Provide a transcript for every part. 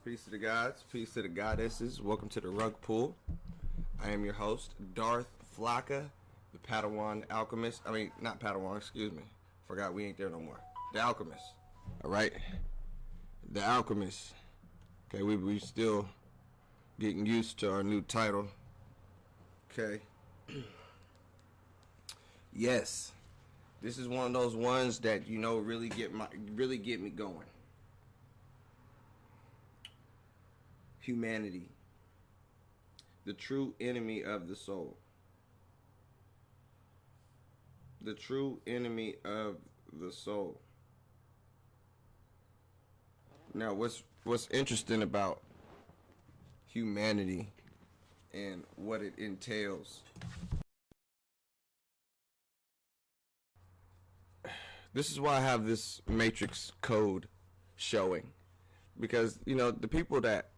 Peace to the gods, peace to the goddesses. Welcome to the Rug Pool. I am your host, Darth Flocka, the Padawan Alchemist. I mean, not Padawan, excuse me. Forgot we ain't there no more. The Alchemist. Alright? The Alchemist. Okay, we still getting used to our new title. Okay. Yes. This is one of those ones that, you know, really get me going. Humanity, the true enemy of the soul. The true enemy of the soul. Now, what's interesting about humanity and what it entails? This is why I have this matrix code showing, because, you know, the people that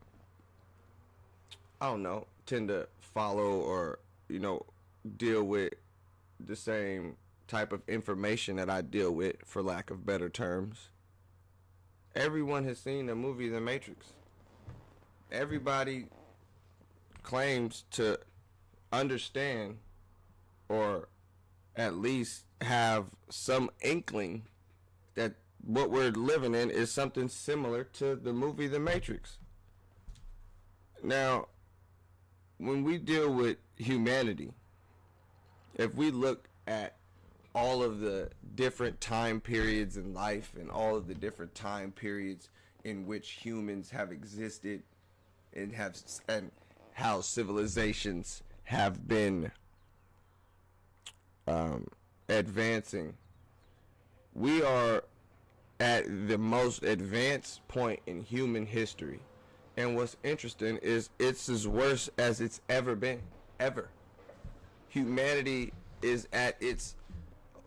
I don't know, tend to follow or, you know, deal with the same type of information that I deal with, for lack of better terms. Everyone has seen the movie The Matrix. Everybody claims to understand, or at least have some inkling, that what we're living in is something similar to the movie The Matrix. Now, when we deal with humanity, if we look at all of the different time periods in life and all of the different time periods in which humans have existed and how civilizations have been advancing, we are at the most advanced point in human history. And what's interesting is it's as worse as it's ever been, ever. Humanity is at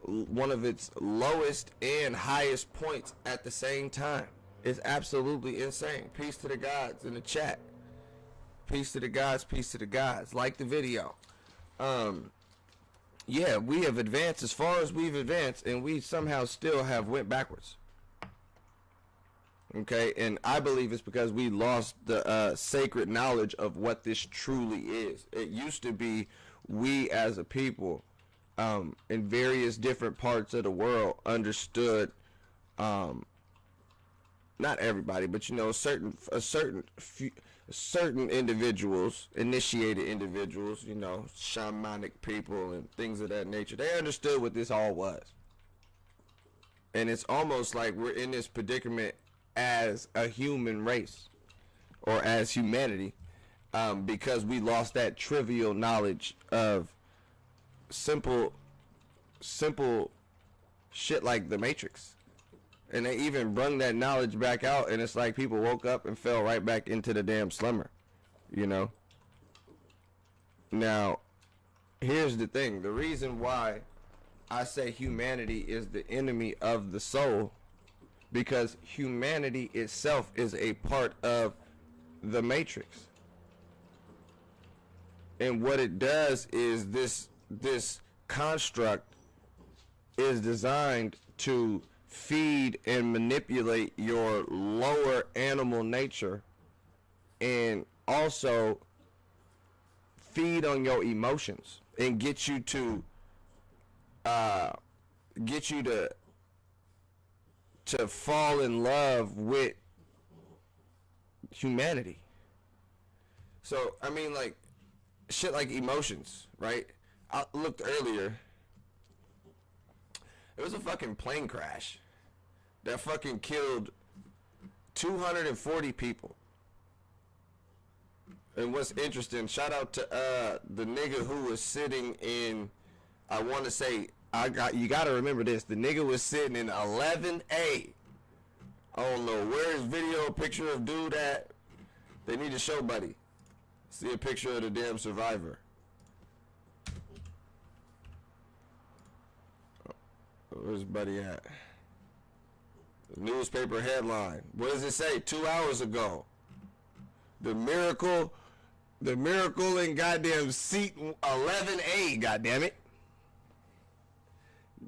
one of its lowest and highest points at the same time. It's absolutely insane. Peace to the gods in the chat. Peace to the gods, peace to the gods. Like the video. Yeah, we have advanced as far as we've advanced, and we somehow still have went backwards. Okay, and I believe it's because we lost the sacred knowledge of what this truly is. It used to be we as a people in various different parts of the world understood, not everybody, but, you know, certain individuals, initiated individuals, you know, shamanic people and things of that nature. They understood what this all was. And it's almost like we're in this predicament as a human race, or as humanity, because we lost that trivial knowledge of simple shit like the Matrix. And they even brung that knowledge back out, and it's like people woke up and fell right back into the damn slumber, you know. Now, here's the thing. The reason why I say humanity is the enemy of the soul, because humanity itself is a part of the Matrix. And what it does is this construct is designed to feed and manipulate your lower animal nature, and also feed on your emotions and get you to fall in love with humanity. So, I mean, like, shit like emotions, right? I looked earlier. It was a fucking plane crash that fucking killed 240 people. And what's interesting, shout out to the nigga who was sitting in, I want to say, you gotta remember this. The nigga was sitting in 11A. I don't know where's video picture of dude at. They need to show buddy. See a picture of the damn survivor. Where's buddy at? The newspaper headline. What does it say? 2 hours ago. The miracle in goddamn seat 11A. Goddamn it.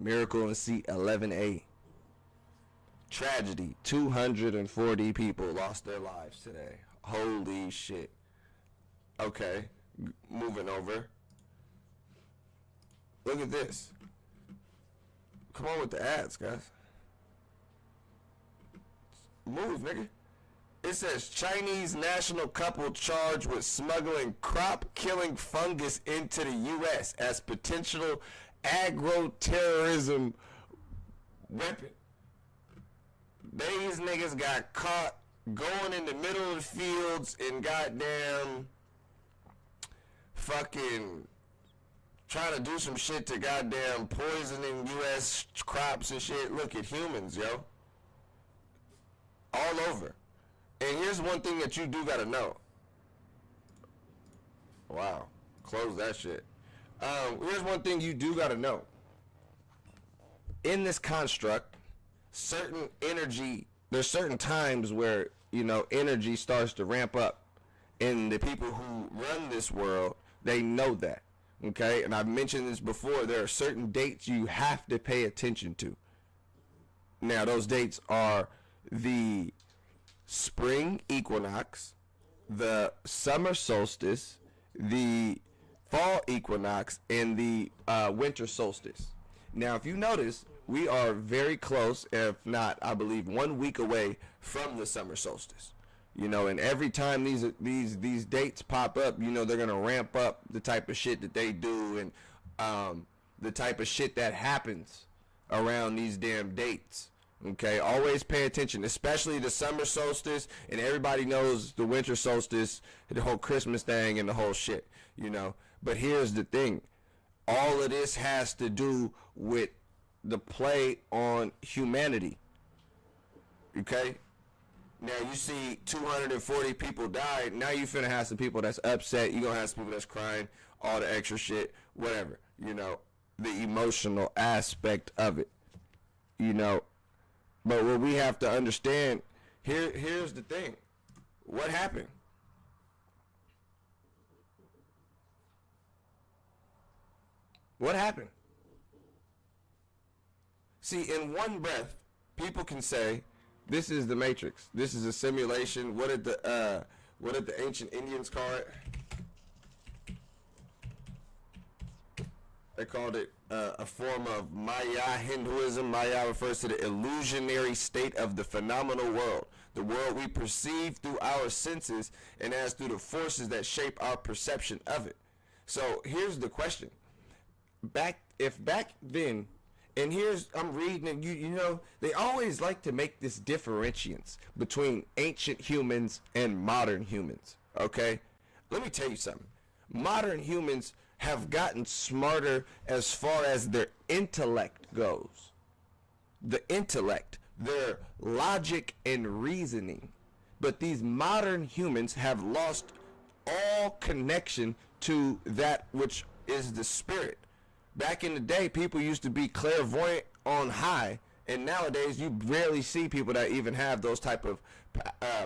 Miracle in seat 11A. Tragedy. 240 people lost their lives today. Holy shit. Okay. Moving over. Look at this. Come on with the ads, guys. Move, nigga. It says Chinese national couple charged with smuggling crop-killing fungus into the U.S. as potential agro-terrorism weapon. These niggas got caught going in the middle of the fields and goddamn fucking trying to do some shit to goddamn poisoning U.S. crops and shit. Look at humans, yo. All over. And here's one thing that you do gotta know. Wow. Close that shit. Here's one thing you do gotta know. In this construct, certain energy, there's certain times where, you know, energy starts to ramp up. And the people who run this world, they know that. Okay? And I've mentioned this before. There are certain dates you have to pay attention to. Now, those dates are the spring equinox, the summer solstice, the fall equinox, and the winter solstice. Now, if you notice, we are very close, if not, I believe, 1 week away from the summer solstice. You know, and every time these dates pop up, you know, they're gonna ramp up the type of shit that they do and the type of shit that happens around these damn dates. Okay, always pay attention, especially the summer solstice, and everybody knows the winter solstice, the whole Christmas thing and the whole shit, you know. But here's the thing. All of this has to do with the play on humanity. Okay? Now you see 240 people died. Now you finna have some people that's upset. You gonna have some people that's crying, all the extra shit, whatever. You know, the emotional aspect of it. You know, but what we have to understand, here's the thing. What happened? What happened? See, in one breath, people can say, this is the Matrix. This is a simulation. What did the ancient Indians call it? They called it a form of Maya Hinduism. Maya refers to the illusionary state of the phenomenal world, the world we perceive through our senses and as through the forces that shape our perception of it. So here's the question. Back then, and here's, I'm reading, and you know, they always like to make this differentiance between ancient humans and modern humans, okay? Let me tell you something. Modern humans have gotten smarter as far as their intellect goes. The intellect, their logic and reasoning. But these modern humans have lost all connection to that which is the spirit. Back in the day, people used to be clairvoyant on high, and nowadays you rarely see people that even have those type of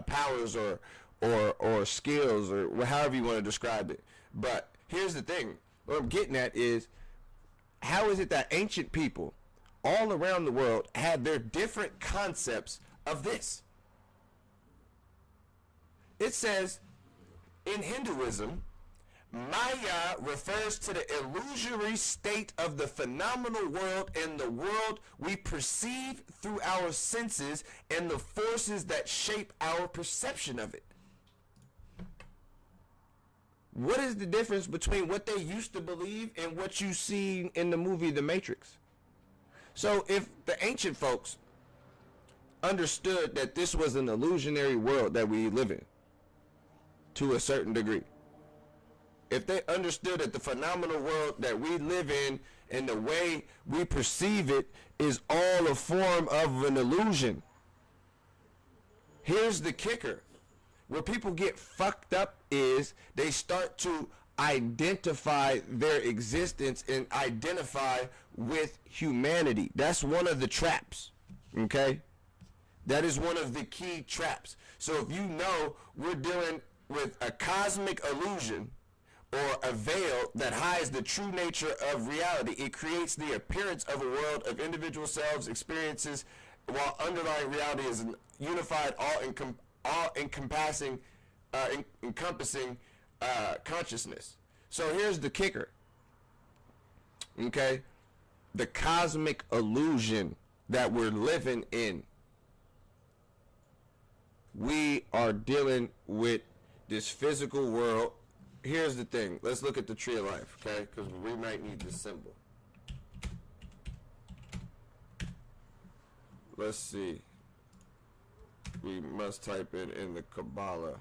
powers or skills or however you want to describe it. But here's the thing. What I'm getting at is, how is it that ancient people all around the world had their different concepts of this? It says, in Hinduism, Maya refers to the illusory state of the phenomenal world and the world we perceive through our senses and the forces that shape our perception of it. What is the difference between what they used to believe and what you see in the movie The Matrix? So if the ancient folks understood that this was an illusionary world that we live in, to a certain degree, if they understood that the phenomenal world that we live in and the way we perceive it is all a form of an illusion, here's the kicker. Where people get fucked up is they start to identify their existence and identify with humanity. That's one of the traps, okay? That is one of the key traps. So if you know we're dealing with a cosmic illusion or a veil that hides the true nature of reality, it creates the appearance of a world of individual selves, experiences, while underlying reality is an unified, all-encompassing, encompassing consciousness. So here's the kicker. Okay? The cosmic illusion that we're living in. We are dealing with this physical world. Here's the thing. Let's look at the tree of life, okay? Because we might need this symbol. Let's see. We must type it in the Kabbalah.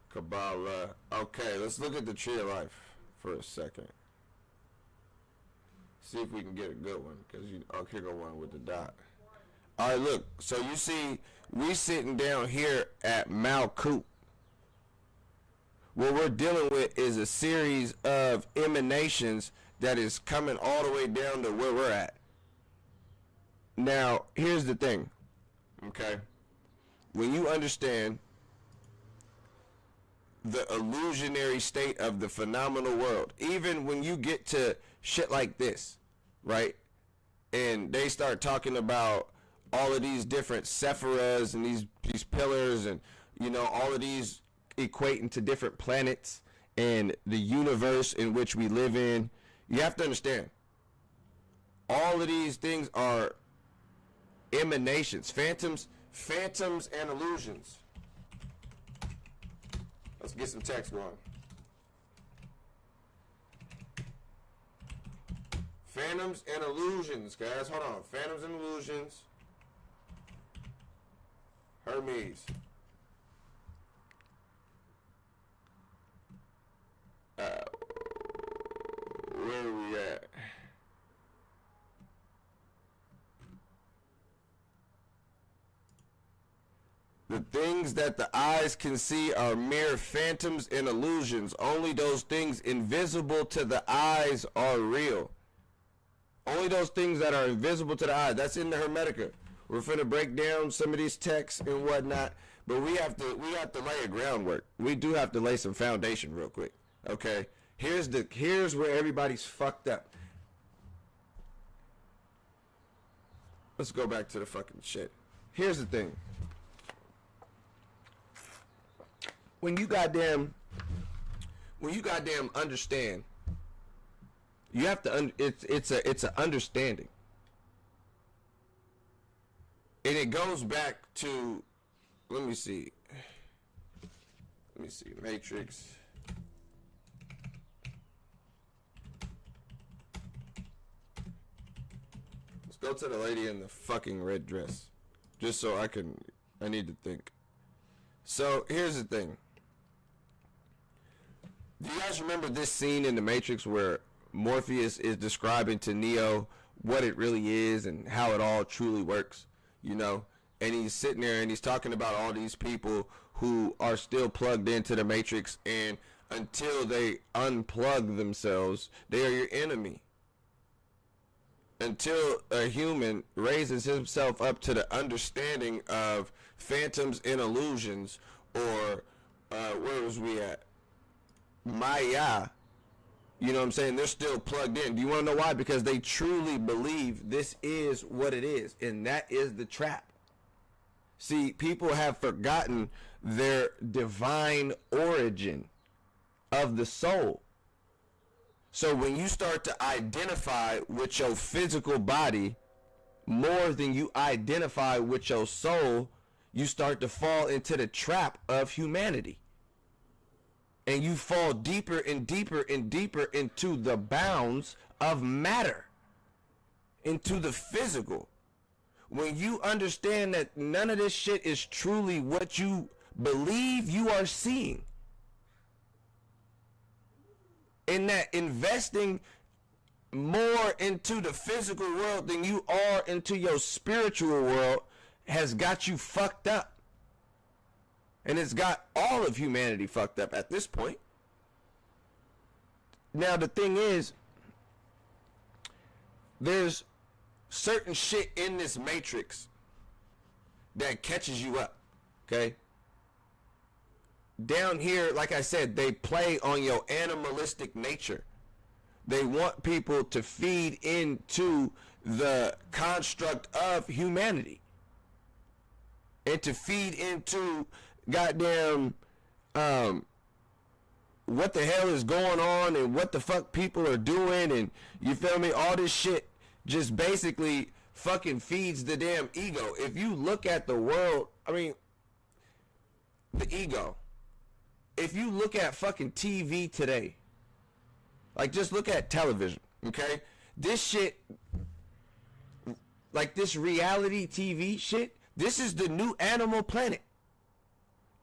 Kabbalah. Okay, let's look at the tree of life for a second. See if we can get a good one. Because here go one with the dot. All right, look. So you see, we sitting down here at Malkut. What we're dealing with is a series of emanations that is coming all the way down to where we're at. Now, here's the thing, okay? When you understand the illusionary state of the phenomenal world, even when you get to shit like this, right? And they start talking about all of these different sephiras and these pillars and, you know, all of these equating to different planets and the universe in which we live in. You have to understand, all of these things are emanations, phantoms and illusions. Let's get some text going. Phantoms and illusions, guys. Hold on. Phantoms and illusions. Hermes. Where are we at? The things that the eyes can see are mere phantoms and illusions. Only those things invisible to the eyes are real. Only those things that are invisible to the eyes. That's in the Hermetica. We're finna break down some of these texts and whatnot, but we have to lay a groundwork. We do have to lay some foundation real quick. Okay? Here's where everybody's fucked up. Let's go back to the fucking shit. Here's the thing. When you goddamn understand, you have to it's a understanding. And it goes back to, let me see, Matrix. Let's go to the lady in the fucking red dress. Just so I need to think. So, here's the thing. Do you guys remember this scene in The Matrix where Morpheus is describing to Neo what it really is and how it all truly works, you know? And he's sitting there and he's talking about all these people who are still plugged into the Matrix, and until they unplug themselves, they are your enemy. Until a human raises himself up to the understanding of phantoms and illusions, or where was we at? Maya. You know what I'm saying? They're still plugged in. Do you want to know why? Because they truly believe this is what it is, and that is the trap. See, people have forgotten their divine origin of the soul. So when you start to identify with your physical body more than you identify with your soul, you start to fall into the trap of humanity. And you fall deeper and deeper and deeper into the bounds of matter, into the physical. When you understand that none of this shit is truly what you believe you are seeing, and that investing more into the physical world than you are into your spiritual world has got you fucked up. And it's got all of humanity fucked up at this point. Now, the thing is, there's certain shit in this matrix that catches you up, okay? Down here, like I said, they play on your animalistic nature. They want people to feed into the construct of humanity and to feed into goddamn what the hell is going on and what the fuck people are doing, and you feel me, all this shit just basically fucking feeds the damn ego. If you look at the world, I mean, the ego, if you look at fucking TV today, like just look at television, okay? This shit, like this reality TV shit, this is the new Animal Planet.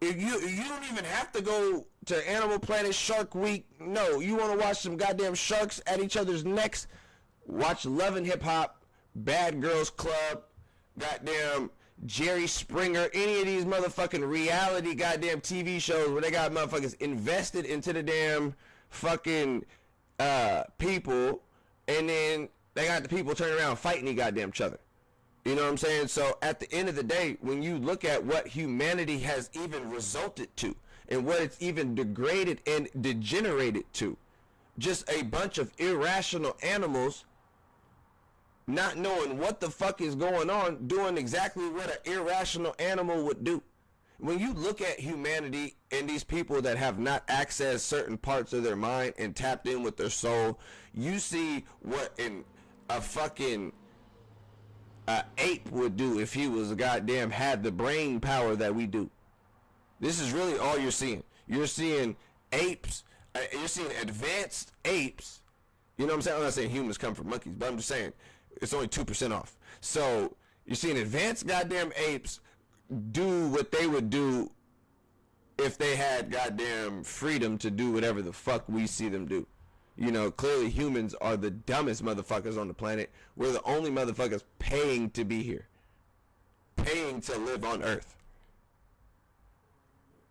If you don't even have to go to Animal Planet Shark Week. No, you want to watch some goddamn sharks at each other's necks? Watch Love and Hip Hop, Bad Girls Club, goddamn Jerry Springer, any of these motherfucking reality goddamn TV shows where they got motherfuckers invested into the damn fucking people, and then they got the people turning around fighting each goddamn each other. You know what I'm saying? So at the end of the day, when you look at what humanity has even resulted to and what it's even degraded and degenerated to, just a bunch of irrational animals not knowing what the fuck is going on, doing exactly what an irrational animal would do. When you look at humanity and these people that have not accessed certain parts of their mind and tapped in with their soul, you see what a fucking ape would do if he was a goddamn had the brain power that we do. This is really all you're seeing. You're seeing apes. You're seeing advanced apes. You know what I'm saying? I'm not saying humans come from monkeys, but I'm just saying it's only 2% off. So you're seeing advanced goddamn apes do what they would do if they had goddamn freedom to do whatever the fuck we see them do. You know, clearly humans are the dumbest motherfuckers on the planet. We're the only motherfuckers paying to be here. Paying to live on Earth.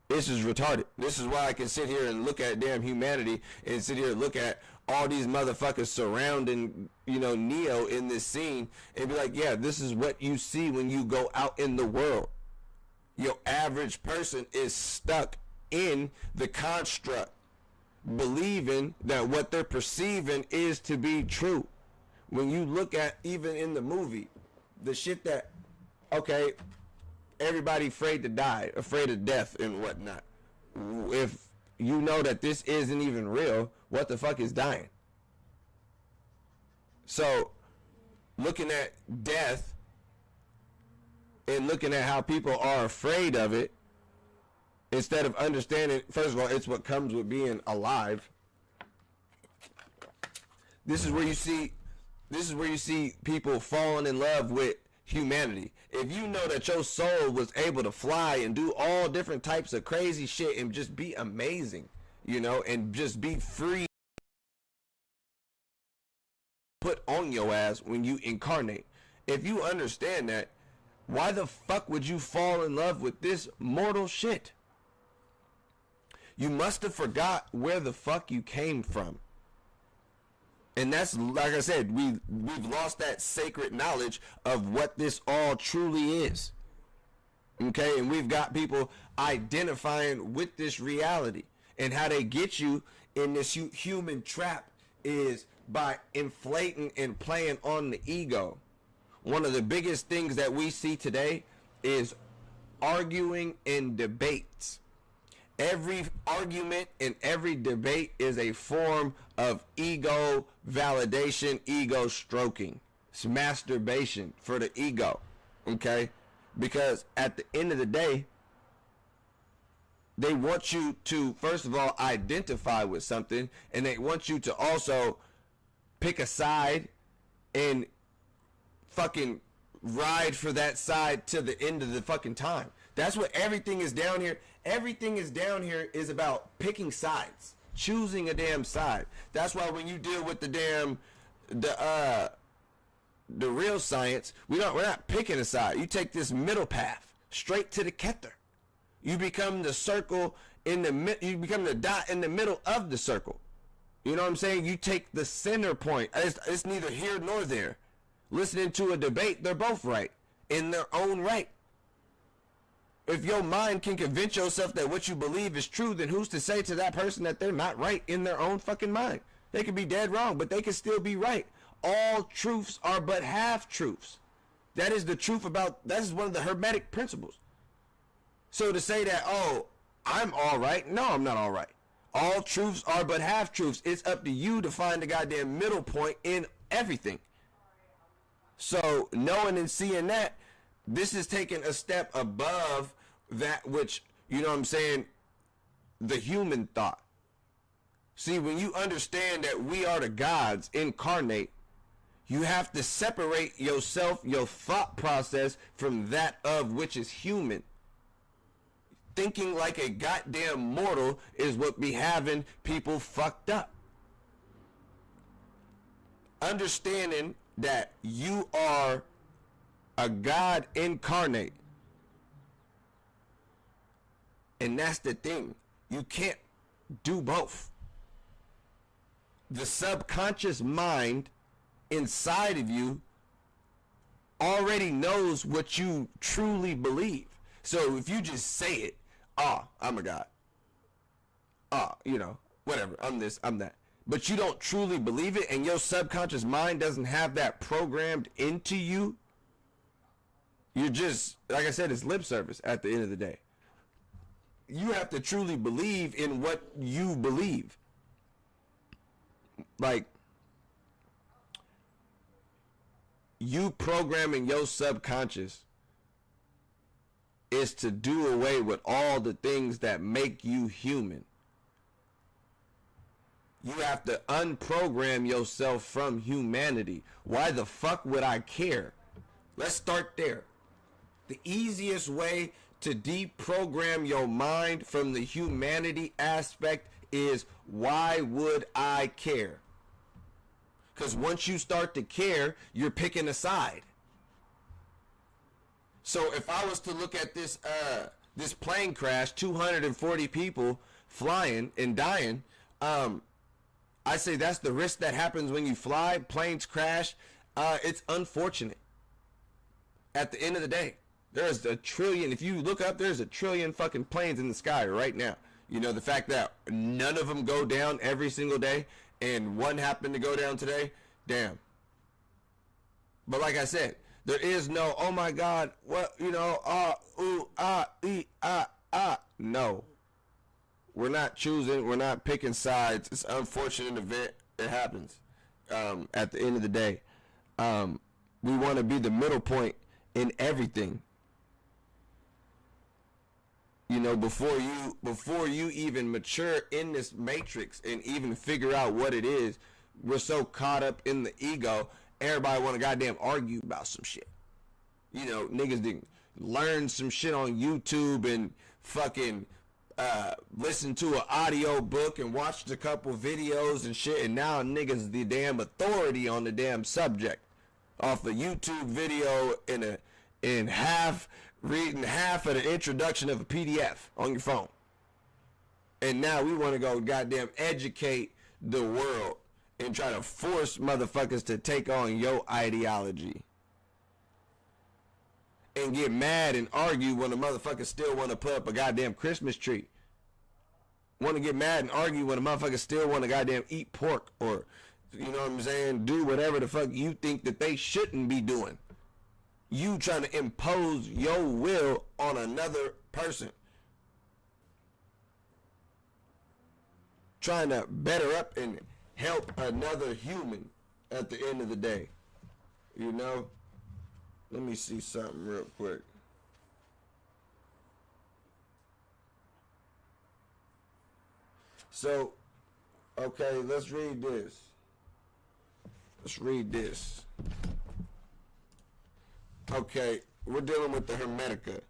This is retarded. This is why I can sit here and look at damn humanity and sit here and look at all these motherfuckers surrounding, you know, Neo in this scene and be like, yeah, this is what you see when you go out in the world. Your average person is stuck in the construct, believing that what they're perceiving is to be true. When you look at, even in the movie, the shit that, okay, everybody afraid to die, afraid of death and whatnot. If you know that this isn't even real, what the fuck is dying? So, looking at death and looking at how people are afraid of it, instead of understanding, first of all, it's what comes with being alive. This is where you see people falling in love with humanity. If you know that your soul was able to fly and do all different types of crazy shit and just be amazing, you know, and just be free, put on your ass when you incarnate. If you understand that, why the fuck would you fall in love with this mortal shit? You must have forgot where the fuck you came from. And that's, like I said, we've lost that sacred knowledge of what this all truly is. Okay, and we've got people identifying with this reality. And how they get you in this human trap is by inflating and playing on the ego. One of the biggest things that we see today is arguing in debates. Every argument and every debate is a form of ego validation, ego stroking. It's masturbation for the ego, okay? Because at the end of the day, they want you to, first of all, identify with something, and they want you to also pick a side and fucking ride for that side to the end of the fucking time. That's what everything is down here. Everything is down here is about picking sides, choosing a damn side. That's why when you deal with the real science, we're not picking a side. You take this middle path straight to the Keter. You become the circle you become the dot in the middle of the circle. You know what I'm saying? You take the center point. It's neither here nor there. Listening to a debate, they're both right in their own right. If your mind can convince yourself that what you believe is true, then who's to say to that person that they're not right in their own fucking mind? They could be dead wrong, but they could still be right. all truths are but half truths. That is the truth about, that is one of the Hermetic principles. So to say that, oh, I'm all right, no, I'm not all right. All truths are but half truths. It's up to you to find the goddamn middle point in everything. So knowing and seeing that, this is taking a step above that which, you know what I'm saying, the human thought. See, when you understand that we are the gods incarnate, you have to separate yourself, your thought process, from that of which is human. Thinking like a goddamn mortal is what be having people fucked up. Understanding that you are a God incarnate. And that's the thing. You can't do both. The subconscious mind inside of you already knows what you truly believe. So if you just say it, I'm a God. Whatever, I'm this, I'm that. But you don't truly believe it, and your subconscious mind doesn't have that programmed into you, you're just, like I said, it's lip service at the end of the day. You have to truly believe in what you believe. Like, you programming your subconscious is to do away with all the things that make you human. You have to unprogram yourself from humanity. Why the fuck would I care? Let's start there. The easiest way to deprogram your mind from the humanity aspect is, why would I care? Because once you start to care, you're picking a side. So if I was to look at this plane crash, 240 people flying and dying, I say that's the risk that happens when you fly. Planes crash. It's unfortunate. At the end of the day, there's a trillion. If you look up, there's a trillion fucking planes in the sky right now. You know, the fact that none of them go down every single day, and one happened to go down today, damn. But like I said, there is no, oh my God, what, no. We're not choosing, we're not picking sides. It's an unfortunate event. It happens. At the end of the day, we want to be the middle point in everything. You know, before you even mature in this matrix and even figure out what it is, we're so caught up in the ego. Everybody want to goddamn argue about some shit. You know, niggas didn't learn some shit on YouTube and fucking listen to an audio book and watched a couple videos and shit, and now niggas the damn authority on the damn subject off a YouTube video in half, reading half of the introduction of a PDF on your phone. And now we want to go goddamn educate the world and try to force motherfuckers to take on your ideology. And get mad and argue when the motherfuckers still want to put up a goddamn Christmas tree. Want to get mad and argue when the motherfuckers still want to goddamn eat pork, or, you know what I'm saying, do whatever the fuck you think that they shouldn't be doing. You trying to impose your will on another person. Trying to better up and help another human at the end of the day. You know? Let me see something real quick. So, okay, let's read this. Let's read this. Okay, we're dealing with the Hermetica.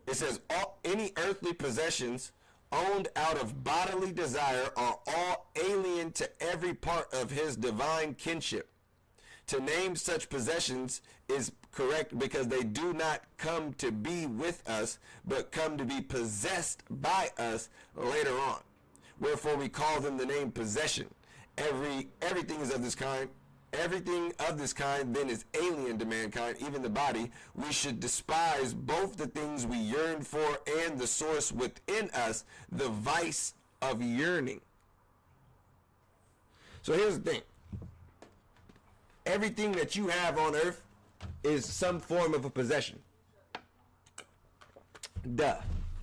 It says, any earthly possessions owned out of bodily desire are all alien to every part of his divine kinship. To name such possessions is correct because they do not come to be with us, but come to be possessed by us later on. Wherefore we call them the name possession. Everything is of this kind. Everything of this kind then is alien to mankind, even the body. We should despise both the things we yearn for and the source within us, the vice of yearning. So here's the thing. everything that you have on earth is some form of a possession. Duh.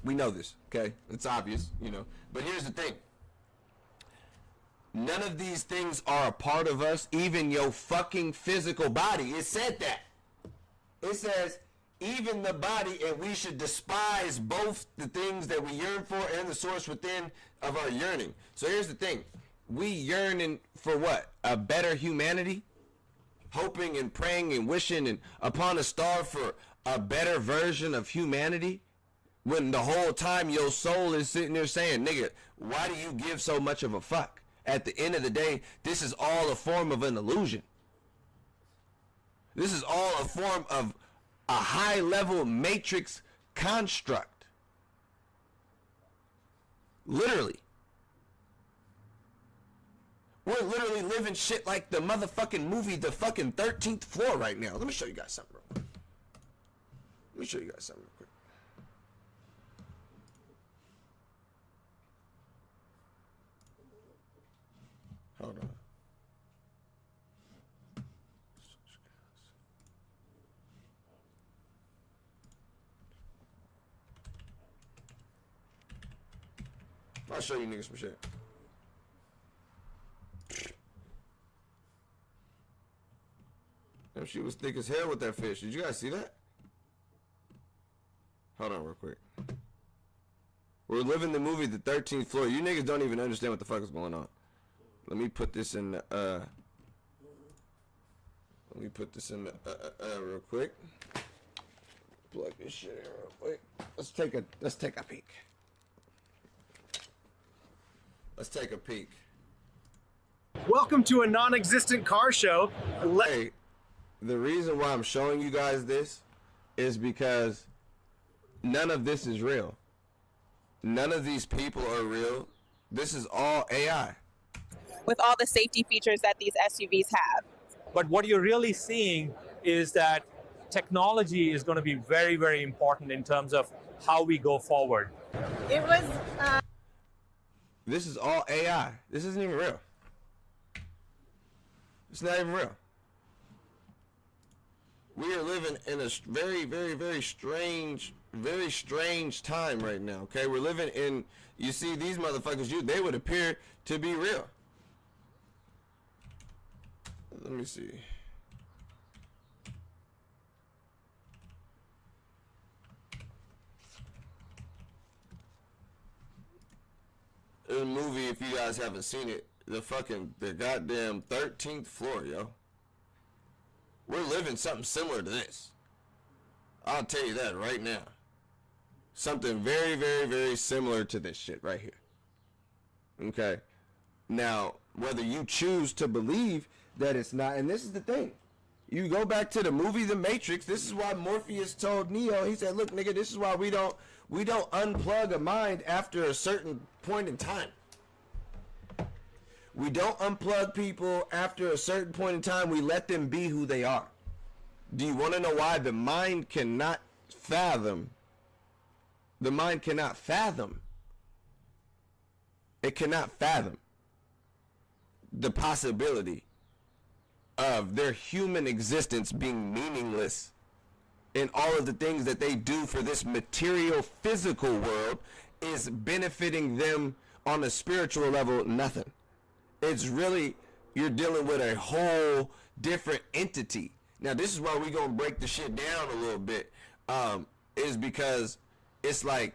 We know this, okay? It's obvious, you know. But here's the thing. None of these things are a part of us, even your fucking physical body. It said that. It says, even the body, and we should despise both the things that we yearn for and the source within of our yearning. So here's the thing. We yearning for what? A better humanity? Hoping and praying and wishing and upon a star for a better version of humanity? When the whole time your soul is sitting there saying, nigga, why do you give so much of a fuck? At the end of the day, this is all a form of an illusion. This is all a form of a high-level matrix construct. Literally. We're literally living shit like the motherfucking movie, The fucking 13th Floor right now. Let me show you guys something real quick. Let me show you guys something real quick. Hold on. I'll show you niggas some shit. Damn, she was thick as hell with that fish. Did you guys see that? Hold on real quick. We're living the movie The 13th Floor. You niggas don't even understand what the fuck is going on. Let me put this in the, real quick. Plug this shit in real quick. Let's take a peek. Let's take a peek. Welcome to a non-existent car show. Hey, the reason why I'm showing you guys this is because none of this is real. None of these people are real. This is all AI. With all the safety features that these SUVs have. But what you're really seeing is that technology is going to be very, very important in terms of how we go forward. It was... This is all AI. This isn't even real. It's not even real. We are living in a very, very, very strange time right now, okay? We're living in, you see these motherfuckers, they would appear to be real. Let me see. In the movie, if you guys haven't seen it, the goddamn 13th Floor, yo. We're living something similar to this. I'll tell you that right now. Something very, very, very similar to this shit right here. Okay? Now, whether you choose to believe that it's not, and this is the thing. You go back to the movie The Matrix, this is why Morpheus told Neo, he said, look, nigga, this is why we don't unplug a mind after a certain point in time. We don't unplug people after a certain point in time. We let them be who they are. Do you want to know why? The mind cannot fathom. The mind cannot fathom. It cannot fathom the possibility of their human existence being meaningless in all of the things that they do for this material physical world is benefiting them on a spiritual level, nothing. It's really, you're dealing with a whole different entity. Now, this is why we're going to break the shit down a little bit, is because it's like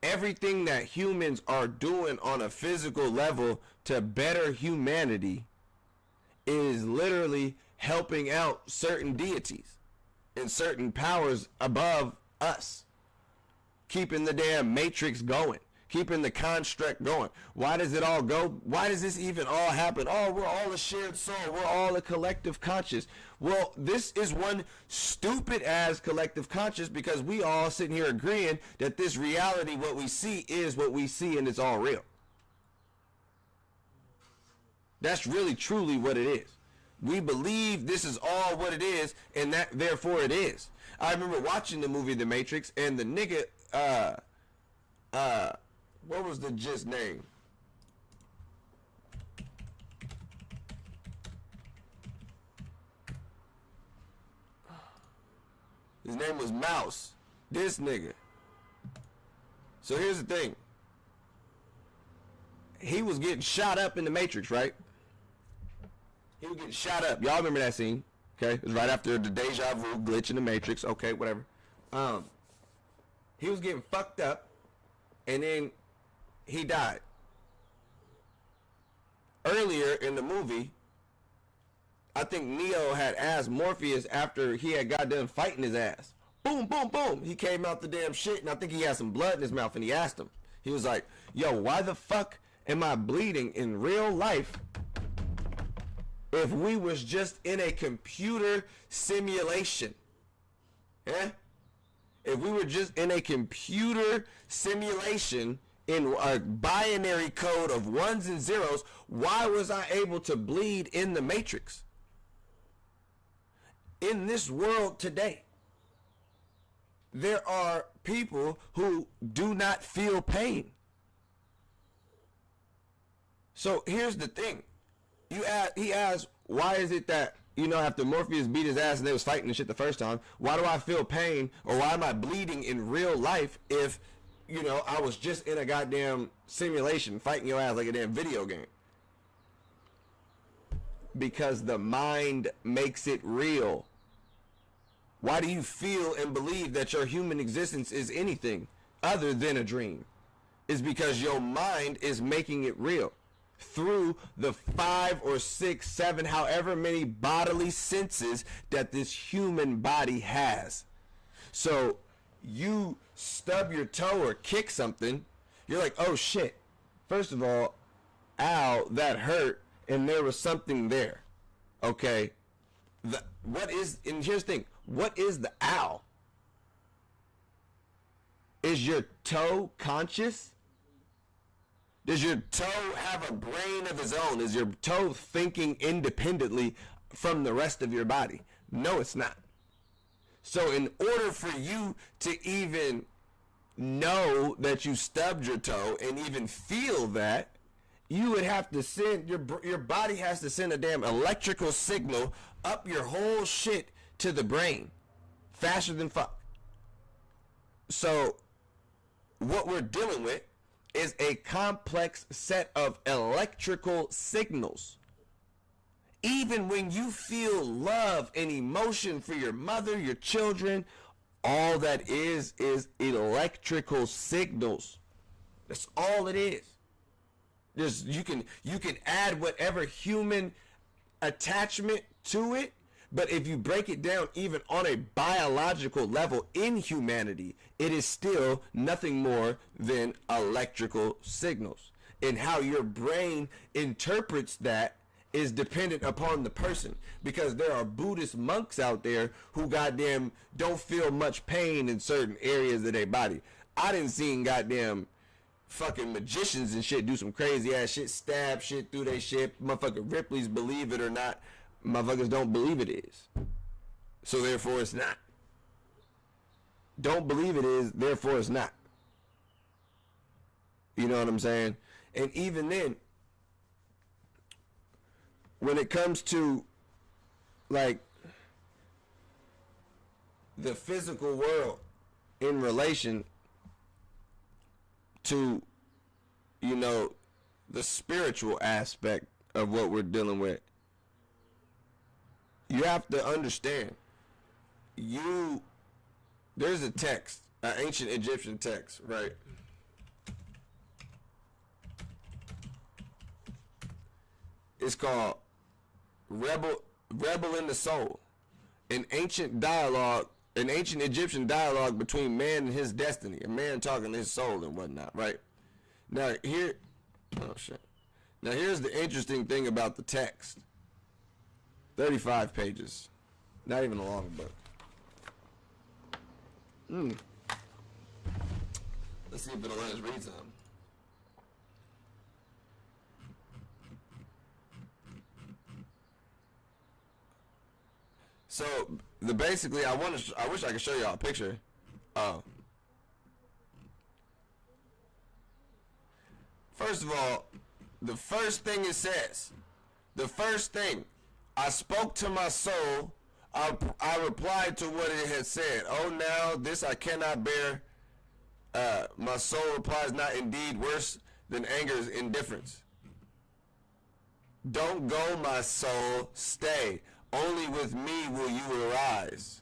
everything that humans are doing on a physical level to better humanity is literally helping out certain deities and certain powers above us, keeping the damn matrix going, keeping the construct going. Why does it all go? Why does this even all happen? Oh, we're all a shared soul. We're all a collective conscious. Well, this is one stupid ass collective conscious because we all sitting here agreeing that this reality, what we see is what we see and it's all real. That's really truly what it is. We believe this is all what it is and that therefore it is. I remember watching the movie The Matrix and the nigga, what was the gist name? His name was Mouse. This nigga. So here's the thing. He was getting shot up in the Matrix, right? He was getting shot up. Y'all remember that scene? Okay, it was right after the deja vu glitch in the Matrix. Okay, whatever. He was getting fucked up, and then he died. Earlier in the movie, I think Neo had asked Morpheus after he had got done fighting his ass. Boom, boom, boom. He came out the damn shit, and I think he had some blood in his mouth, and he asked him. He was like, yo, why the fuck am I bleeding in real life if we was just in a computer simulation? Yeah? If we were just in a computer simulation in a binary code of ones and zeros, why was I able to bleed in the Matrix? In this world today, there are people who do not feel pain. So here's the thing. He asked, why is it that, after Morpheus beat his ass and they was fighting and shit the first time, why do I feel pain, or why am I bleeding in real life if, I was just in a goddamn simulation fighting your ass like a damn video game? Because the mind makes it real. Why do you feel and believe that your human existence is anything other than a dream? It's because your mind is making it real through the 5 or 6, 7, however many bodily senses that this human body has. So you stub your toe or kick something, you're like, oh shit. First of all, ow, that hurt, and there was something there. Okay. And here's the thing, what is the ow? Is your toe conscious? Does your toe have a brain of its own? Is your toe thinking independently from the rest of your body? No, it's not. So in order for you to even know that you stubbed your toe and even feel that, you would have to send, your body has to send a damn electrical signal up your whole shit to the brain faster than fuck. So what we're dealing with is a complex set of electrical signals. Even when you feel love and emotion for your mother, your children, all that is electrical signals. That's all it is. You can add whatever human attachment to it, but if you break it down even on a biological level in humanity, it is still nothing more than electrical signals. And how your brain interprets that is dependent upon the person, because there are Buddhist monks out there who goddamn don't feel much pain in certain areas of their body. I done seen goddamn fucking magicians and shit do some crazy ass shit, stab shit through their shit. Motherfucking Ripley's believe it or not. Motherfuckers don't believe it is. So therefore it's not. Don't believe it is, therefore it's not. You know what I'm saying? And even then, when it comes to like the physical world in relation to, the spiritual aspect of what we're dealing with, you have to understand, there's a text, an ancient Egyptian text, right? It's called Rebel in the Soul, an ancient Egyptian dialogue between man and his destiny, a man talking to his soul and whatnot, right? Now here's the interesting thing about the text. 35 pages. Not even a long book. Let's see if it'll let us read some. So, basically, I wish I could show y'all a picture. First of all, the first thing it says, I spoke to my soul I replied to what it had said. Oh, now this I cannot bear. My soul replies, not indeed worse than anger's indifference. Don't go, my soul, stay. Only with me will you arise.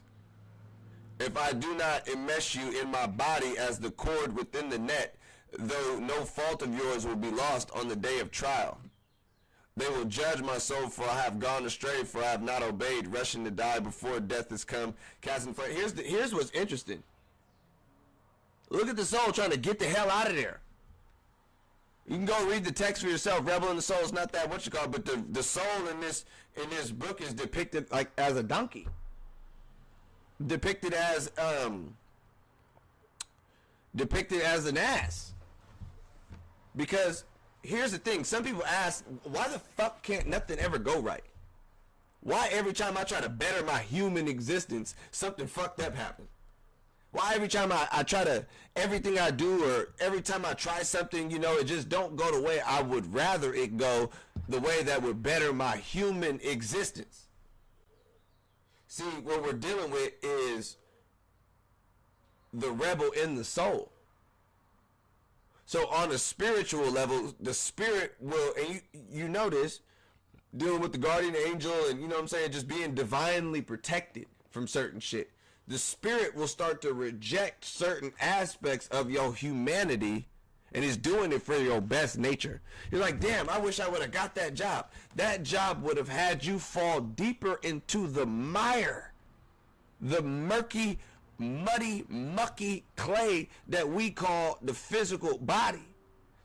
If I do not enmesh you in my body as the cord within the net, though no fault of yours will be lost on the day of trial. They will judge my soul, for I have gone astray, for I have not obeyed, rushing to die before death has come, casting fire. Here's what's interesting. Look at the soul trying to get the hell out of there. You can go read the text for yourself. Rebel in the soul is not that what you call, but the soul in this book is depicted like as a donkey, depicted as an ass. Because here's the thing: some people ask, why the fuck can't nothing ever go right? Why every time I try to better my human existence, something fucked up happens? Why every time I try to, everything I do, or every time I try something, it just don't go the way I would rather it go, the way that would better my human existence? See, what we're dealing with is the rebel in the soul. So on a spiritual level, the spirit will, and you notice, dealing with the guardian angel and, you know what I'm saying, just being divinely protected from certain shit. The spirit will start to reject certain aspects of your humanity, and is doing it for your best nature. You're like, damn, I wish I would have got that job. That job would have had you fall deeper into the mire, the murky, muddy, mucky clay that we call the physical body,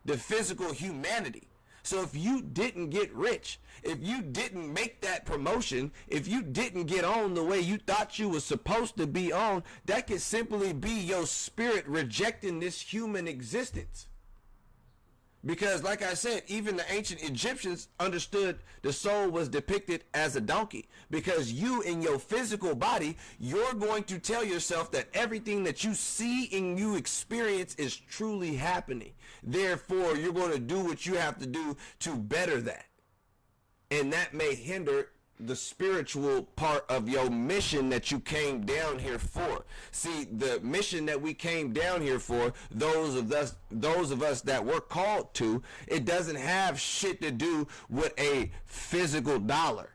the physical humanity. So if you didn't get rich, if you didn't make that promotion, if you didn't get on the way you thought you was supposed to be on, that could simply be your spirit rejecting this human existence. Because like I said, even the ancient Egyptians understood the soul was depicted as a donkey. Because you in your physical body, you're going to tell yourself that everything that you see and you experience is truly happening. Therefore, you're going to do what you have to do to better that. And that may hinder the spiritual part of your mission that you came down here for. See, the mission that we came down here for, those of us that we're called to, it doesn't have shit to do with a physical dollar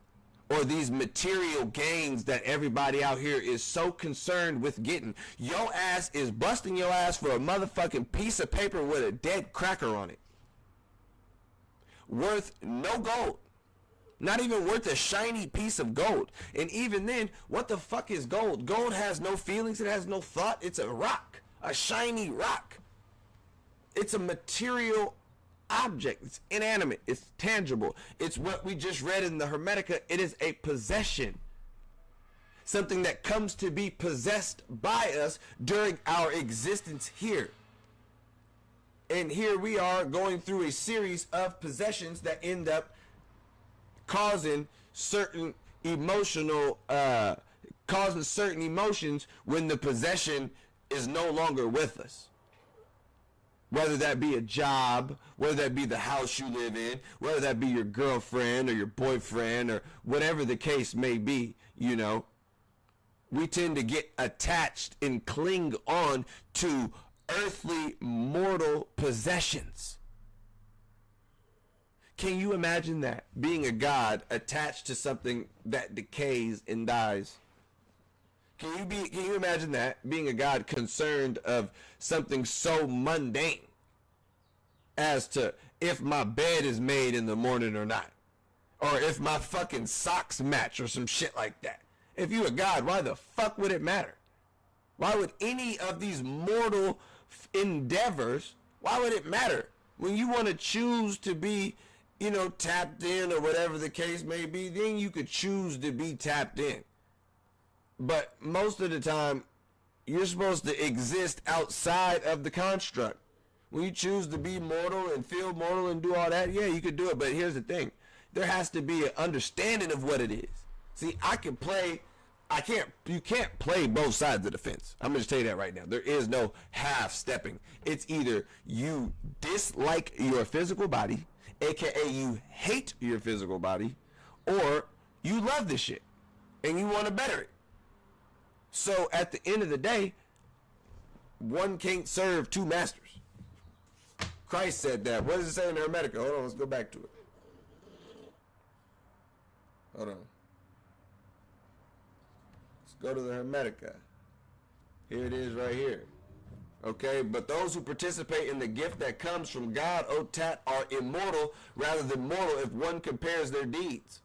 or these material gains that everybody out here is so concerned with getting. Your ass is busting your ass for a motherfucking piece of paper with a dead cracker on it, worth no gold. Not even worth a shiny piece of gold. And even then, what the fuck is gold? Gold has no feelings. It has no thought. It's a rock. A shiny rock. It's a material object. It's inanimate. It's tangible. It's what we just read in the Hermetica. It is a possession. Something that comes to be possessed by us during our existence here. And here we are going through a series of possessions that end up causing certain emotions when the possession is no longer with us. Whether that be a job, whether that be the house you live in, whether that be your girlfriend or your boyfriend or whatever the case may be, we tend to get attached and cling on to earthly mortal possessions. Can you imagine that? Being a god attached to something that decays and dies. Can you imagine that? Being a god concerned of something so mundane as to if my bed is made in the morning or not. Or if my fucking socks match or some shit like that. If you a god, why the fuck would it matter? Why would any of these mortal endeavors, why would it matter? When you want to choose to be tapped in or whatever the case may be, then you could choose to be tapped in. But most of the time, you're supposed to exist outside of the construct. When you choose to be mortal and feel mortal and do all that, yeah, you could do it. But here's the thing. There has to be an understanding of what it is. See, you can't play both sides of the fence. I'm going to tell you that right now. There is no half stepping. It's either you dislike your physical body, aka you hate your physical body, or you love this shit. and you want to better it. So at the end of the day, one can't serve two masters. Christ said that. What does it say in Hermetic? Hold on, let's go back to it. Hold on. Let's go to the Hermetica. Here it is right here. Okay, but those who participate in the gift that comes from God, O Tat, are immortal rather than mortal if one compares their deeds.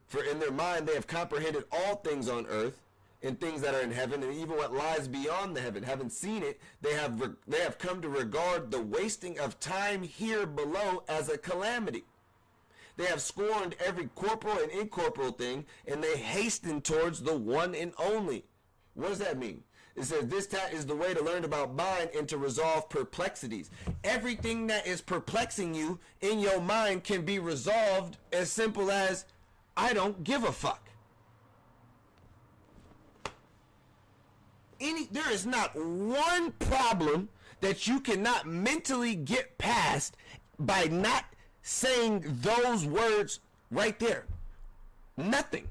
For in their mind they have comprehended all things on earth and things that are in heaven, and even what lies beyond the heaven. Having seen it, they have come to regard the wasting of time here below as a calamity. They have scorned every corporal and incorporeal thing, and they hasten towards the one and only. What does that mean? It says this is the way to learn about mind and to resolve perplexities. Everything that is perplexing you in your mind can be resolved as simple as, I don't give a fuck. There is not one problem that you cannot mentally get past by not saying those words right there. Nothing.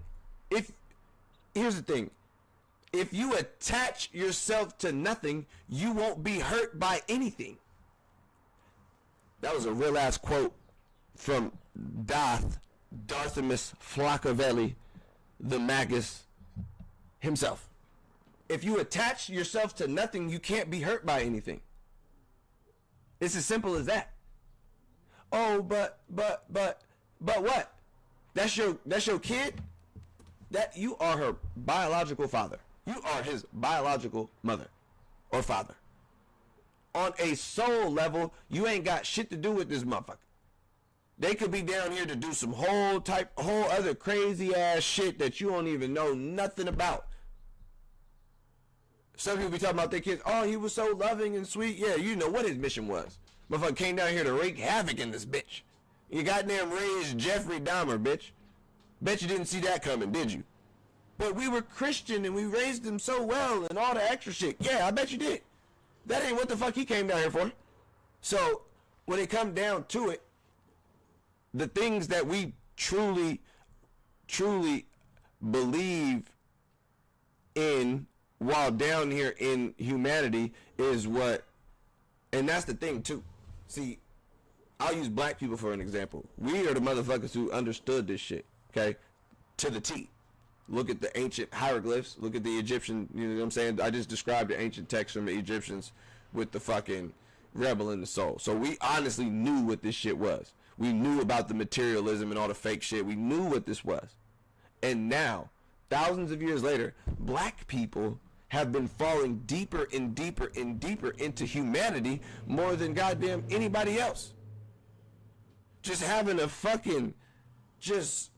Here's the thing. If you attach yourself to nothing, you won't be hurt by anything. That was a real ass quote from Darthimus Flacavelli, the Magus himself. If you attach yourself to nothing, you can't be hurt by anything. It's as simple as that. Oh, but what? That's your kid? That you are her biological father. You are his biological mother or father. On a soul level, you ain't got shit to do with this motherfucker. They could be down here to do some whole other crazy ass shit that you don't even know nothing about. Some people be talking about their kids. Oh, he was so loving and sweet. Yeah, you know what his mission was. Motherfucker came down here to wreak havoc in this bitch. You goddamn raised Jeffrey Dahmer, bitch. Bet you didn't see that coming, did you? But we were Christian and we raised him so well and all the extra shit. Yeah, I bet you did. That ain't what the fuck he came down here for. So, when it comes down to it, the things that we truly believe in while down here in humanity is what, and that's the thing too. See, I'll use black people for an example. We are the motherfuckers who understood this shit, okay, to the T. Look at the ancient hieroglyphs. Look at the Egyptian, you know what I'm saying? I just described the ancient text from the Egyptians with the fucking rebel in the soul. So we honestly knew what this shit was. We knew about the materialism and all the fake shit. We knew what this was. And now, thousands of years later, black people have been falling deeper and deeper and deeper into humanity more than goddamn anybody else. Just having a fucking, just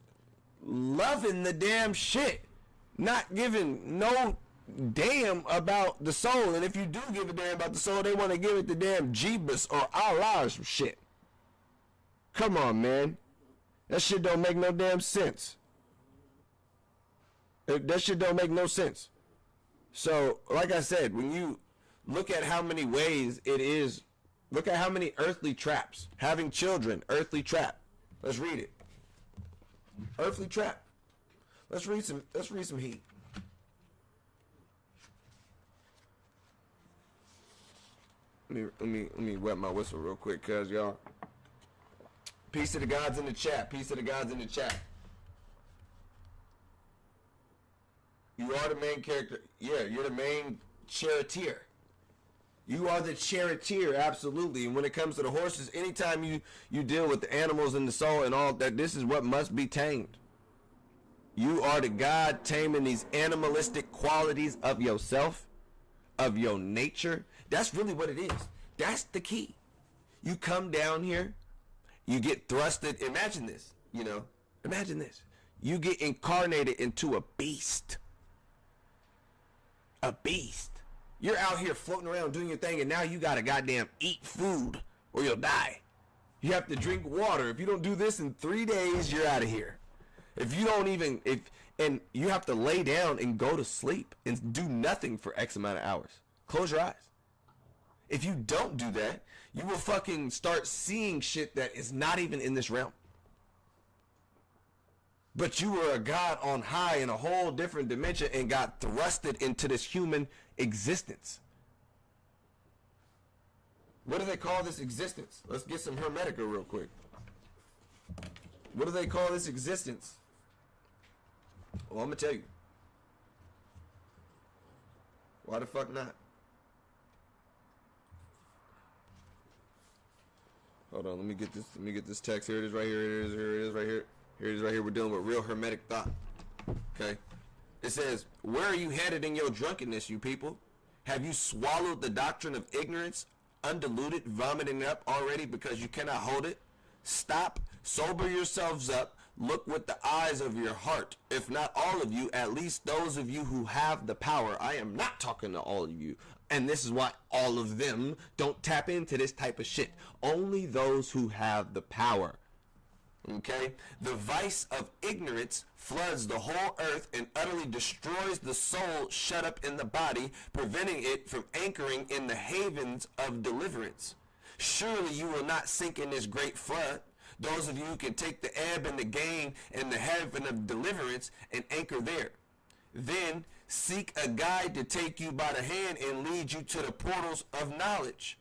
loving the damn shit. Not giving no damn about the soul. And if you do give a damn about the soul, they want to give it the damn Jeebus or Allah or some shit. Come on, man. That shit don't make no damn sense. That shit don't make no sense. So, like I said, when you look at how many ways it is, look at how many earthly traps. Having children, earthly trap. Let's read it. Earthly trap. Let's read some heat. Let me wet my whistle real quick, cuz y'all. Peace to the gods in the chat. Peace to the gods in the chat. You are the main character. Yeah, you're the main charioteer. You are the charioteer, absolutely. And when it comes to the horses, anytime you deal with the animals and the soul and all that, this is what must be tamed. You are the God taming these animalistic qualities of yourself, of your nature. That's really what it is. That's the key. You come down here, you get thrusted. Imagine this, imagine this. You get incarnated into a beast. A beast. You're out here floating around doing your thing, and now you gotta goddamn eat food or you'll die. You have to drink water. If you don't do this in 3 days, you're out of here. If you don't even, and you have to lay down and go to sleep and do nothing for X amount of hours. Close your eyes. If you don't do that, you will fucking start seeing shit that is not even in this realm. But you were a god on high in a whole different dimension and got thrusted into this human existence. What do they call this existence? Let's get some Hermetic real quick. What do they call this existence? Well, I'm going to tell you. Why the fuck not? Hold on, let me get this text. Here it is right here. Here it is right here. Here it is right here. We're dealing with real Hermetic thought. Okay? It says, where are you headed in your drunkenness, you people? Have you swallowed the doctrine of ignorance, undiluted, vomiting up already because you cannot hold it? Stop, sober yourselves up, look with the eyes of your heart. If not all of you, at least those of you who have the power. I am not talking to all of you. And this is why all of them don't tap into this type of shit. Only those who have the power. Okay? The vice of ignorance floods the whole earth and utterly destroys the soul shut up in the body, preventing it from anchoring in the havens of deliverance. Surely you will not sink in this great flood. Those of you who can take the ebb and the gain and the heaven of deliverance and anchor there. Then seek a guide to take you by the hand and lead you to the portals of knowledge.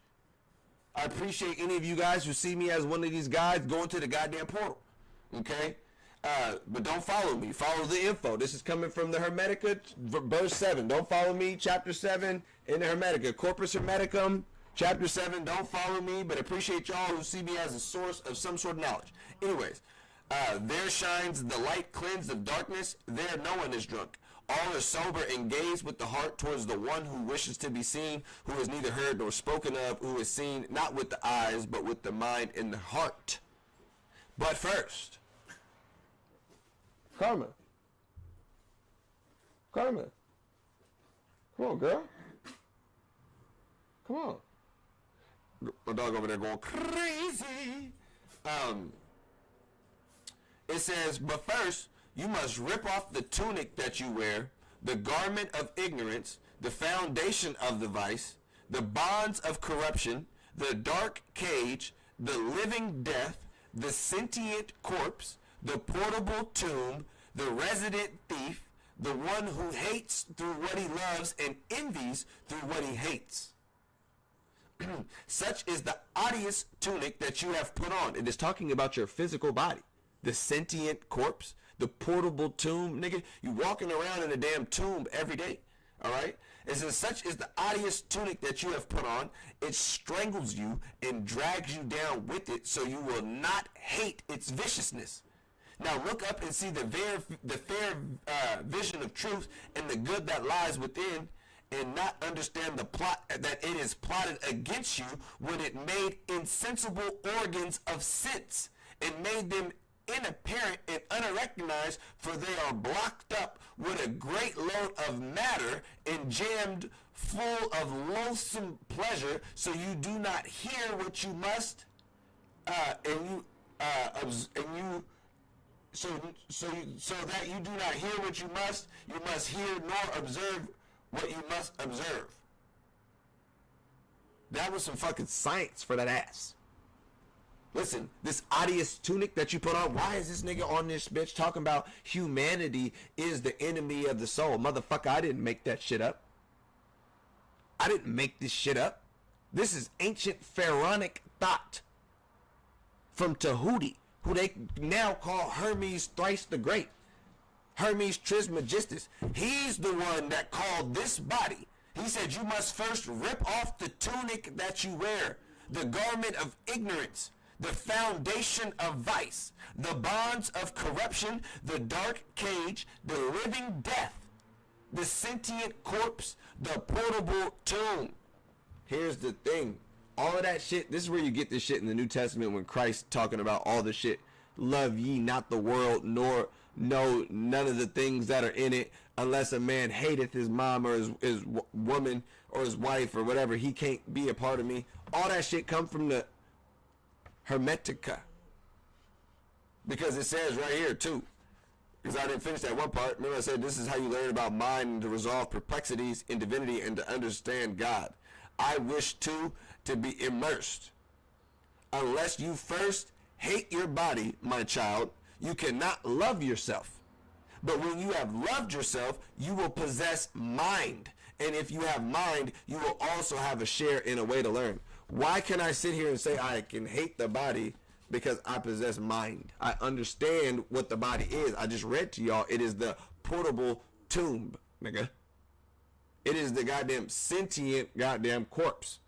I appreciate any of you guys who see me as one of these guides going to the goddamn portal. Okay? But don't follow me. Follow the info. This is coming from the Hermetica, verse 7. Don't follow me, chapter 7 in the Hermetica. Corpus Hermeticum, chapter 7. Don't follow me, but appreciate y'all who see me as a source of some sort of knowledge. Anyways, there shines the light cleansed of darkness. There no one is drunk. All are sober and gaze with the heart towards the one who wishes to be seen, who is neither heard nor spoken of, who is seen not with the eyes, but with the mind and the heart. But first, Karma. Come on, girl. Come on. My dog over there going crazy. It says, but first, you must rip off the tunic that you wear, the garment of ignorance, the foundation of the vice, the bonds of corruption, the dark cage, the living death, the sentient corpse, the portable tomb, the resident thief, the one who hates through what he loves and envies through what he hates. Such is the odious tunic that you have put on. It is talking about your physical body. The sentient corpse, the portable tomb, nigga, you walking around in a damn tomb every day, all right? It says, such is the odious tunic that you have put on. It strangles you and drags you down with it so you will not hate its viciousness. Now look up and see the fair vision of truth and the good that lies within, and not understand the plot that it is plotted against you when it made insensible organs of sense and made them inapparent and unrecognized, for they are blocked up with a great load of matter and jammed full of loathsome pleasure, so you do not hear what you must, so that you do not hear what you must hear, nor observe what you must observe. That was some fucking science for that ass. Listen, this odious tunic that you put on, why is this nigga on this bitch talking about humanity is the enemy of the soul? Motherfucker, I didn't make that shit up. I didn't make this shit up. This is ancient pharaonic thought from Tahuti, who they now call Hermes thrice the great. Hermes Trismegistus. He's the one that called this body. He said you must first rip off the tunic that you wear, the garment of ignorance, the foundation of vice, the bonds of corruption, the dark cage, the living death, the sentient corpse, the portable tomb. Here's the thing. All of that shit, this is where you get this shit in the New Testament when Christ talking about all the shit. Love ye not the world, nor know none of the things that are in it, unless a man hateth his mom or his woman or his wife or whatever. He can't be a part of me. All that shit come from the Hermetica. Because it says right here too, because I didn't finish that one part. Remember I said this is how you learn about mind and to resolve perplexities in divinity and to understand God. I wish too to be immersed. Unless you first hate your body, my child, You cannot love yourself. But when you have loved yourself, you will possess mind. And if you have mind, you will also have a share in a way to learn. Why can I sit here and say I can hate the body? Because I possess mind. I understand what the body is. I just read to y'all. It is the portable tomb, nigga. It is the goddamn sentient goddamn corpse.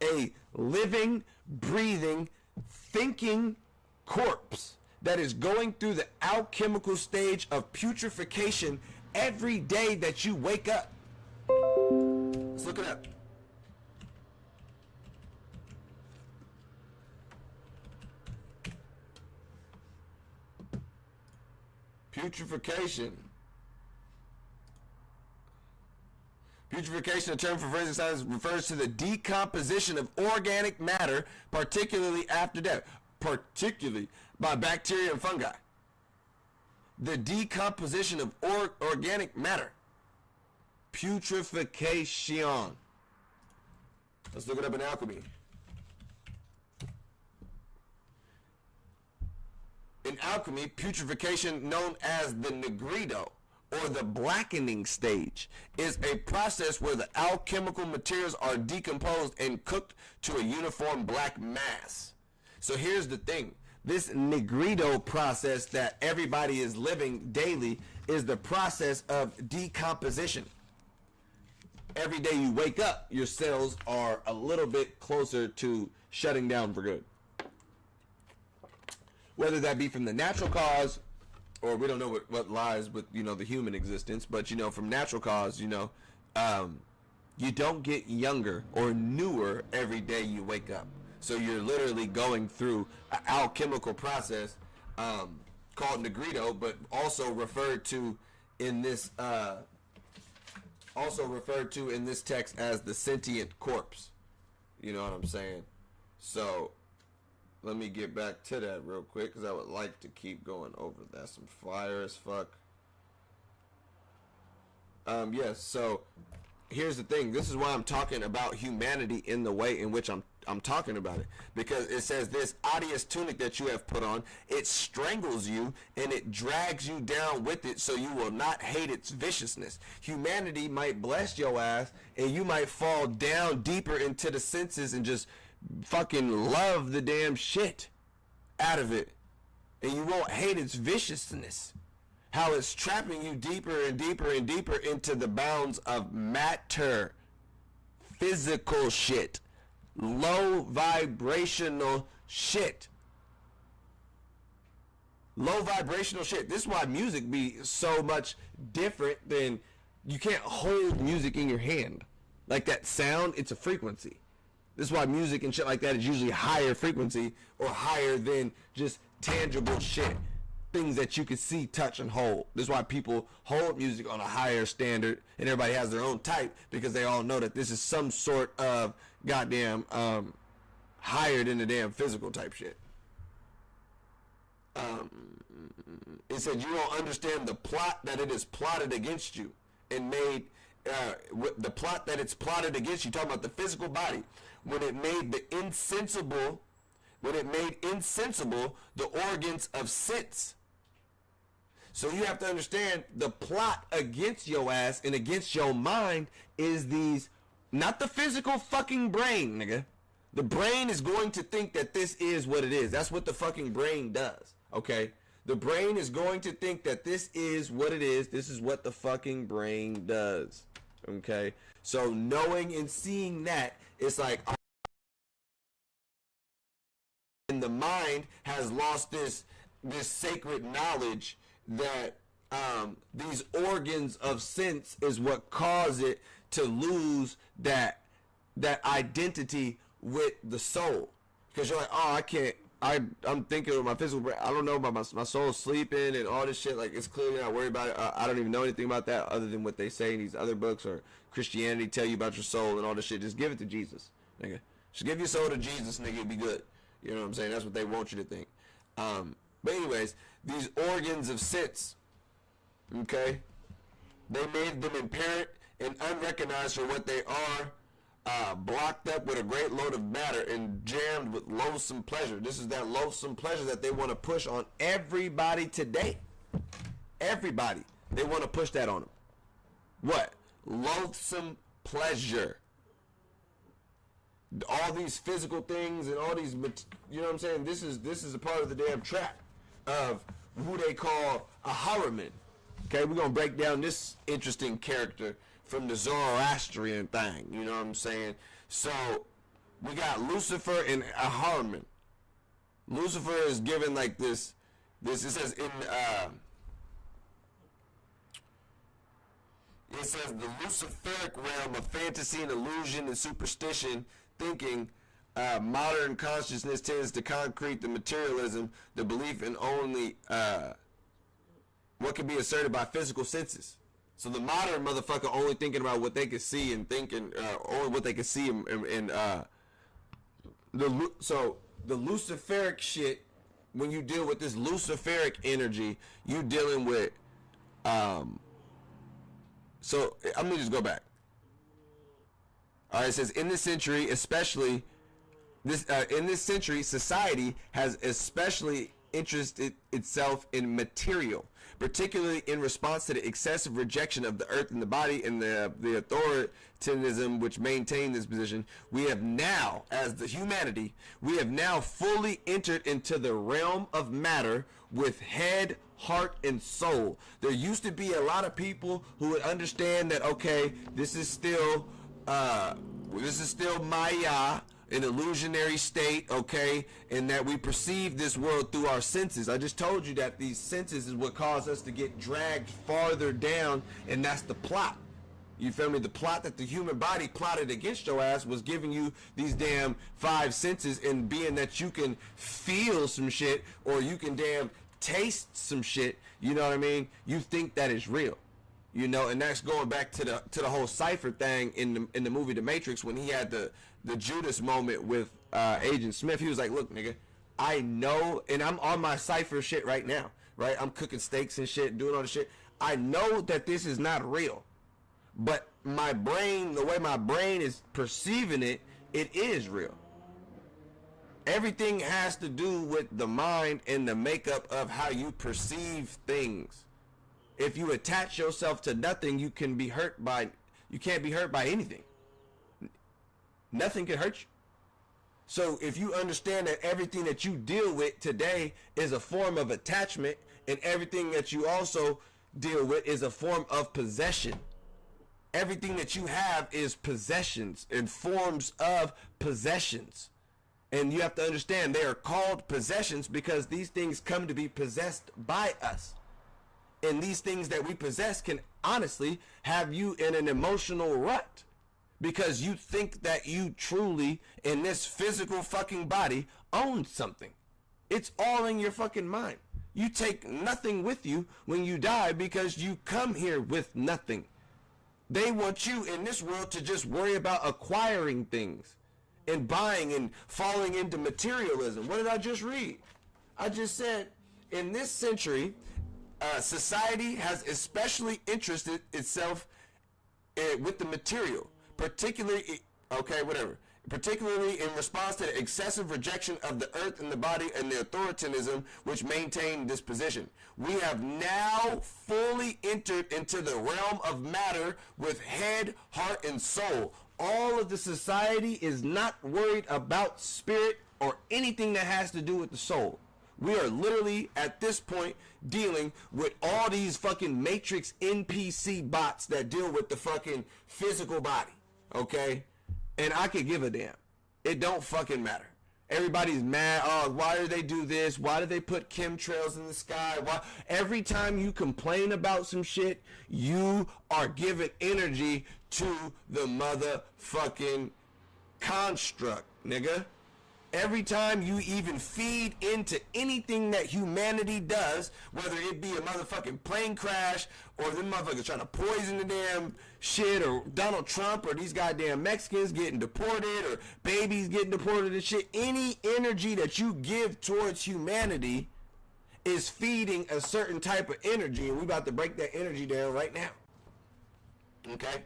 A living, breathing, thinking corpse that is going through the alchemical stage of putrefaction every day that you wake up. Let's look it up. Putrefaction. Putrefaction, a term for forensic science, refers to the decomposition of organic matter, particularly after death, particularly by bacteria and fungi. The decomposition of organic matter. Putrefaction. Let's look it up in alchemy. In alchemy, putrefaction, known as the negrido, or the blackening stage, is a process where the alchemical materials are decomposed and cooked to a uniform black mass. So here's the thing. This negrido process that everybody is living daily is the process of decomposition. Every day you wake up, your cells are a little bit closer to shutting down for good. Whether that be from the natural cause, or we don't know what lies with, the human existence, but, from natural cause, you don't get younger or newer every day you wake up. So you're literally going through an alchemical process called negrido, but also referred to in this text as the sentient corpse. You know what I'm saying? So let me get back to that real quick, because I would like to keep going over that. Some fire as fuck. Yes, so here's the thing. This is why I'm talking about humanity in the way in which I'm talking about it. Because it says this odious tunic that you have put on, it strangles you and it drags you down with it, so you will not hate its viciousness. Humanity might bless your ass and you might fall down deeper into the senses and just fucking love the damn shit out of it, and you won't hate its viciousness, how it's trapping you deeper and deeper and deeper into the bounds of matter, physical shit, low vibrational shit. This is why music be so much different than, you can't hold music in your hand like that. Sound, it's a frequency. This is why music and shit like that is usually higher frequency, or higher than just tangible shit. Things that you can see, touch, and hold. This is why people hold music on a higher standard, and everybody has their own type, because they all know that this is some sort of goddamn higher than the damn physical type shit. It said you don't understand the plot that it is plotted against you and made. The plot that it's plotted against you, talking about the physical body, when it made insensible the organs of sense. So you have to understand, the plot against your ass and against your mind is these, not the physical fucking brain, nigga. The brain is going to think that this is what it is. That's what the fucking brain does, okay? The brain is going to think that this is what it is. This is what the fucking brain does. Okay? So knowing and seeing that, it's like, and the mind has lost this sacred knowledge that these organs of sense is what cause it to lose that identity with the soul. Because you're like, oh, I can't. I'm thinking of my physical brain. I don't know about my soul sleeping and all this shit. Like, it's clearly not worried about it. I don't even know anything about that other than what they say in these other books, or Christianity tell you about your soul and all this shit. Just give it to Jesus, nigga. Just give your soul to Jesus, nigga. It'll be good. You know what I'm saying? That's what they want you to think. But anyways, these organs of sense, okay, they made them apparent and unrecognized for what they are blocked up with a great load of matter and jammed with loathsome pleasure. This is that loathsome pleasure that they want to push on everybody today. Everybody. They want to push that on them. What? Loathsome pleasure. All these physical things and all these, you know what I'm saying? This is a part of the damn trap of who they call a Harriman. Okay, we're going to break down this interesting character from the Zoroastrian thing, you know what I'm saying? So, we got Lucifer and a Harriman. Lucifer is given like this, it says in, it says the Luciferic realm of fantasy and illusion and superstition thinking, modern consciousness tends to concrete the materialism, the belief in only what can be asserted by physical senses. So the modern motherfucker only thinking about what they can see and thinking only what they can see so the Luciferic shit. When you deal with this Luciferic energy, you dealing with so I'm gonna just go back. All right, it says in this century, especially in this century, society has especially interested itself in material, particularly in response to the excessive rejection of the earth and the body and the authoritarianism which maintain this position. We have now, as the humanity, we have now fully entered into the realm of matter with head, heart, and soul. There used to be a lot of people who would understand that, okay, this is still Maya, an illusionary state, okay, and that we perceive this world through our senses. I just told you that these senses is what caused us to get dragged farther down, and that's the plot. You feel me? The plot that the human body plotted against your ass was giving you these damn five senses, and being that you can feel some shit or you can damn taste some shit, you know what I mean? You think that is real. You know, and that's going back to the whole cipher thing in the movie The Matrix, when he had the Judas moment with Agent Smith. He was like, look, nigga, I know, and I'm on my cipher shit right now, right? I'm cooking steaks and shit, doing all the shit. I know that this is not real, but my brain, the way my brain is perceiving it, it is real. Everything has to do with the mind and the makeup of how you perceive things. If you attach yourself to nothing, you can't be hurt by anything. Nothing can hurt you. So if you understand that everything that you deal with today is a form of attachment, and everything that you also deal with is a form of possession. Everything that you have is possessions and forms of possessions. And you have to understand they are called possessions because these things come to be possessed by us. And these things that we possess can honestly have you in an emotional rut because you think that you truly, in this physical fucking body, own something. It's all in your fucking mind. You take nothing with you when you die because you come here with nothing. They want you in this world to just worry about acquiring things and buying and falling into materialism. What did I just read? I just said, in this century, society has especially interested itself with the material, particularly in response to the excessive rejection of the earth and the body and the authoritarianism which maintain this position. We have now fully entered into the realm of matter with head, heart, and soul. All of the society is not worried about spirit or anything that has to do with the soul. We are literally, at this point, dealing with all these fucking Matrix NPC bots that deal with the fucking physical body, okay? And I could give a damn. It don't fucking matter. Everybody's mad. Oh, why do they do this? Why do they put chemtrails in the sky? Why? Every time you complain about some shit, you are giving energy to the motherfucking construct, nigga. Every time you even feed into anything that humanity does, whether it be a motherfucking plane crash or them motherfuckers trying to poison the damn shit, or Donald Trump or these goddamn Mexicans getting deported or babies getting deported and shit, any energy that you give towards humanity is feeding a certain type of energy, and we about to break that energy down right now. Okay?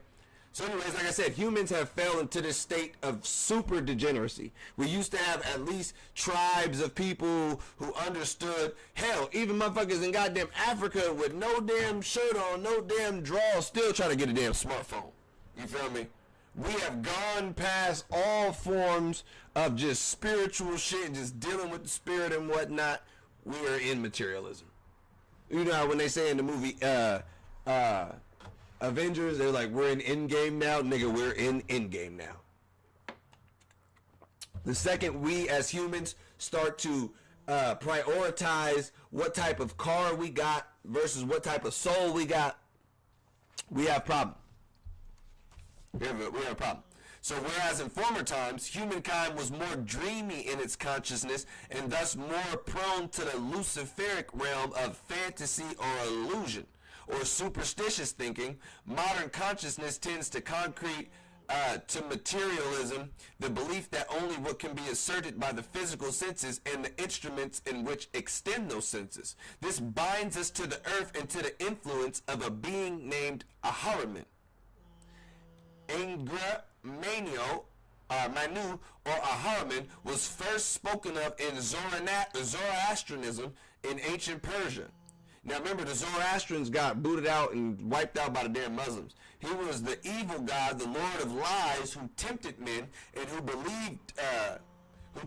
So anyways, like I said, humans have fell into this state of super degeneracy. We used to have at least tribes of people who understood. Hell, even motherfuckers in goddamn Africa with no damn shirt on, no damn drawers, still trying to get a damn smartphone. You feel me? We have gone past all forms of just spiritual shit, just dealing with the spirit and whatnot. We are in materialism. You know how when they say in the movie, Avengers, they're like, we're in Endgame now. Nigga, we're in Endgame now. The second we as humans start to prioritize what type of car we got versus what type of soul we got, we have a problem. We have a problem. So whereas in former times, humankind was more dreamy in its consciousness and thus more prone to the luciferic realm of fantasy or illusion, or superstitious thinking, modern consciousness tends to concrete to materialism, the belief that only what can be asserted by the physical senses and the instruments in which extend those senses. This binds us to the earth and to the influence of a being named Ahriman. Manu or Ahriman was first spoken of in Zoroastrianism in ancient Persia. Now remember, the Zoroastrians got booted out and wiped out by the damn Muslims. He was the evil god, the lord of lies, who tempted men and who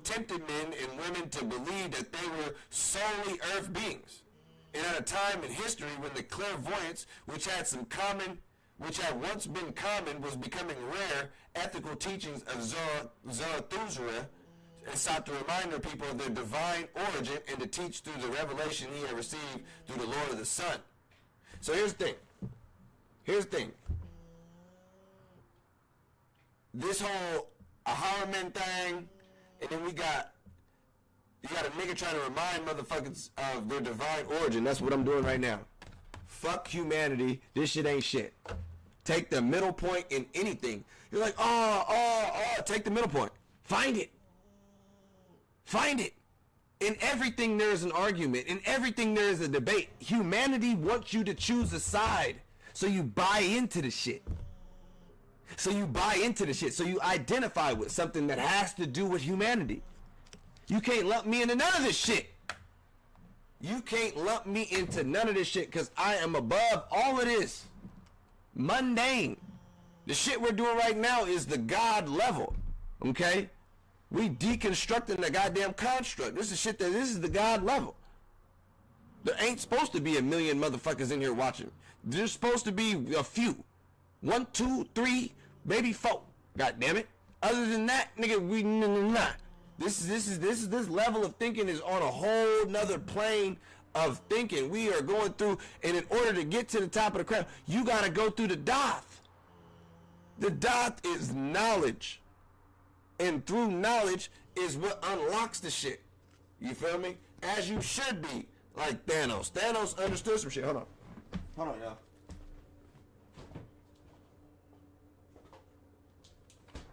tempted men and women to believe that they were solely earth beings. And at a time in history when the clairvoyance, which had once been common, was becoming rare, ethical teachings of Zarathustra and sought to remind their people of their divine origin and to teach through the revelation he had received through the Lord of the Sun. So here's the thing. This whole Ahriman thing, and then you got a nigga trying to remind motherfuckers of their divine origin. That's what I'm doing right now. Fuck humanity. This shit ain't shit. Take the middle point in anything. You're like, take the middle point. Find it. Find it. In everything there is an argument. In everything there is a debate. Humanity wants you to choose a side. So you buy into the shit. So you identify with something that has to do with humanity. You can't lump me into none of this shit. You can't lump me into none of this shit because I am above all of this. Mundane. The shit we're doing right now is the God level. Okay? We deconstructing the goddamn construct. This is the God level. There ain't supposed to be a million motherfuckers in here watching. There's supposed to be a few. 1, 2, 3, maybe 4. God damn it. Other than that, nigga, we nah. This level of thinking is on a whole nother plane of thinking. We are going through, and in order to get to the top of the crown, you gotta go through the Doth. The Doth is knowledge. And through knowledge is what unlocks the shit. You feel me? As you should be. Like Thanos. Thanos understood some shit. Hold on, y'all.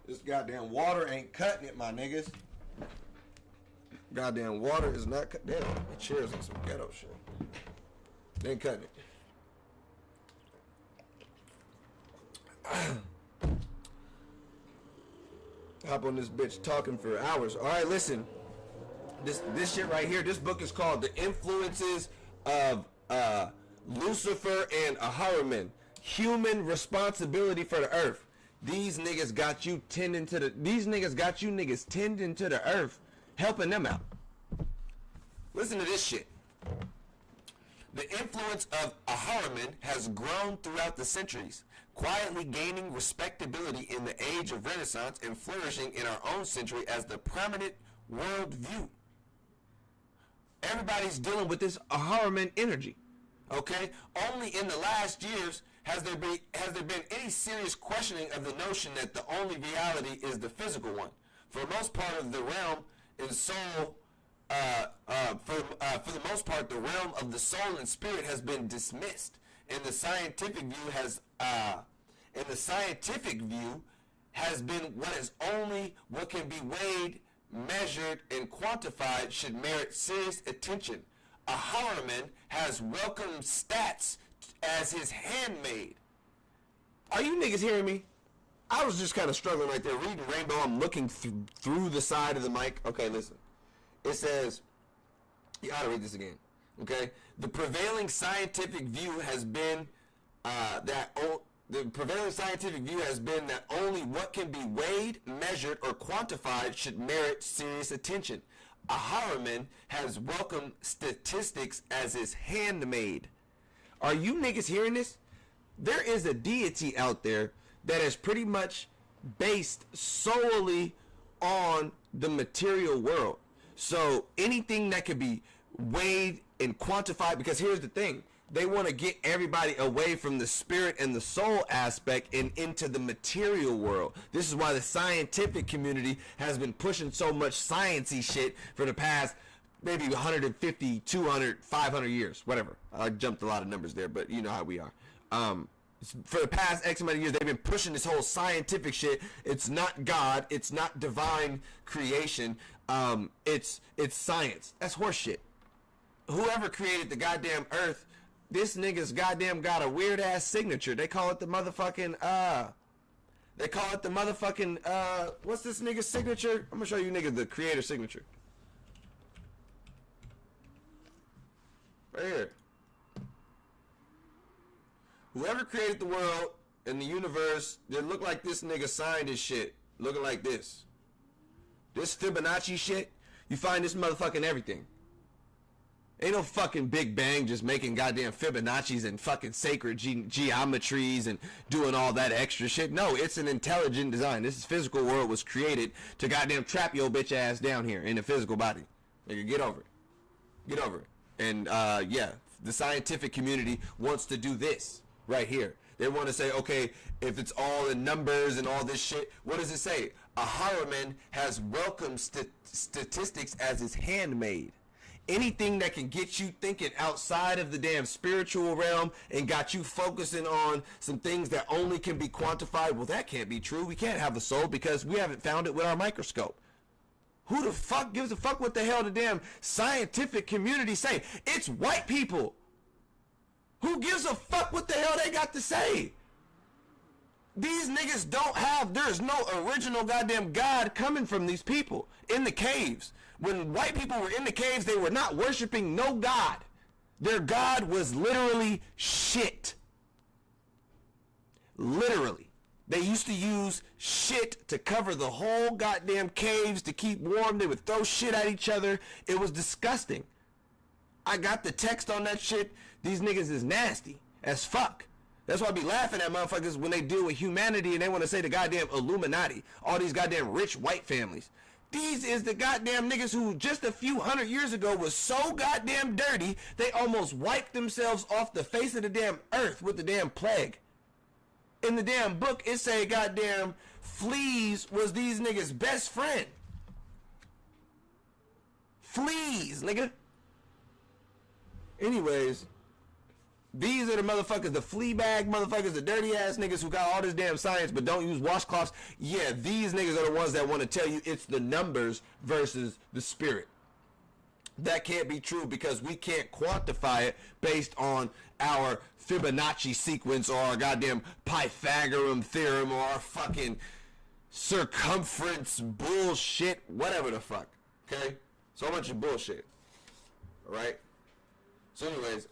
This goddamn water ain't cutting it, my niggas. Goddamn water is not cut. Damn, the chairs on some ghetto shit. They ain't cutting it. Hop on this bitch talking for hours. All right, listen. This shit right here. This book is called "The Influences of Lucifer and Ahriman: Human Responsibility for the Earth." These niggas got you tending to the. These niggas got you niggas tending to the earth, helping them out. Listen to this shit. The influence of Ahriman has grown throughout the centuries, quietly gaining respectability in the age of Renaissance and flourishing in our own century as the prominent worldview. Everybody's dealing with this Ahriman energy, okay? Only in the last years has there been any serious questioning of the notion that the only reality is the physical one. For the most part of the realm and soul, for the most part, the realm of the soul and spirit has been dismissed, and the scientific view has been what can be weighed, measured, and quantified should merit serious attention. Ahriman has welcomed stats as his handmaid. Are you niggas hearing me? I was just kind of struggling right there. Reading Rainbow, I'm looking through the side of the mic. Okay, listen. It says, you ought to read this again. Okay? The prevailing scientific view has been that only what can be weighed, measured, or quantified should merit serious attention. Ahriman has welcomed statistics as his handmaid. Are you niggas hearing this? There is a deity out there that is pretty much based solely on the material world. So anything that could be weighed and quantified, because here's the thing, they want to get everybody away from the spirit and the soul aspect and into the material world. This is why the scientific community has been pushing so much sciencey shit for the past maybe 150, 200, 500 years, whatever. I jumped a lot of numbers there, but you know how we are. For the past X amount of years, they've been pushing this whole scientific shit. It's not God. It's not divine creation. It's science. That's horseshit. Whoever created the goddamn earth, this nigga's goddamn got a weird ass signature. They call it the motherfucking, what's this nigga's signature? I'm gonna show you niggas the creator signature. Right here. Whoever created the world and the universe, they look like this nigga signed his shit. Looking like this. This Fibonacci shit, you find this motherfucking everything. Ain't no fucking Big Bang just making goddamn Fibonacci's and fucking sacred geometries and doing all that extra shit. No, it's an intelligent design. This physical world was created to goddamn trap your bitch ass down here in the physical body. Nigga, get over it. Get over it. And, yeah, the scientific community wants to do this right here. They want to say, okay, if it's all in numbers and all this shit, what does it say? Ahriman has welcomed statistics as his handmaid. Anything that can get you thinking outside of the damn spiritual realm and got you focusing on some things that only can be quantified, well, that can't be true. We can't have the soul because we haven't found it with our microscope. Who the fuck gives a fuck what the hell the damn scientific community say? It's white people. Who gives a fuck what the hell they got to say? These niggas don't have, there's no original goddamn God coming from these people in the caves. When white people were in the caves, they were not worshiping no God. Their God was literally shit. Literally. They used to use shit to cover the whole goddamn caves to keep warm. They would throw shit at each other. It was disgusting. I got the text on that shit. These niggas is nasty as fuck. That's why I be laughing at motherfuckers when they deal with humanity and they want to say the goddamn Illuminati. All these goddamn rich white families. These is the goddamn niggas who just a few hundred years ago was so goddamn dirty, they almost wiped themselves off the face of the damn earth with the damn plague. In the damn book, it say goddamn fleas was these niggas' best friend. Fleas, nigga. Anyways, these are the motherfuckers, the flea bag motherfuckers, the dirty ass niggas who got all this damn science but don't use washcloths. Yeah, these niggas are the ones that want to tell you it's the numbers versus the spirit. That can't be true because we can't quantify it based on our Fibonacci sequence or our goddamn Pythagorean theorem or our fucking circumference bullshit, whatever the fuck. Okay? So much of bullshit. Alright? So anyways,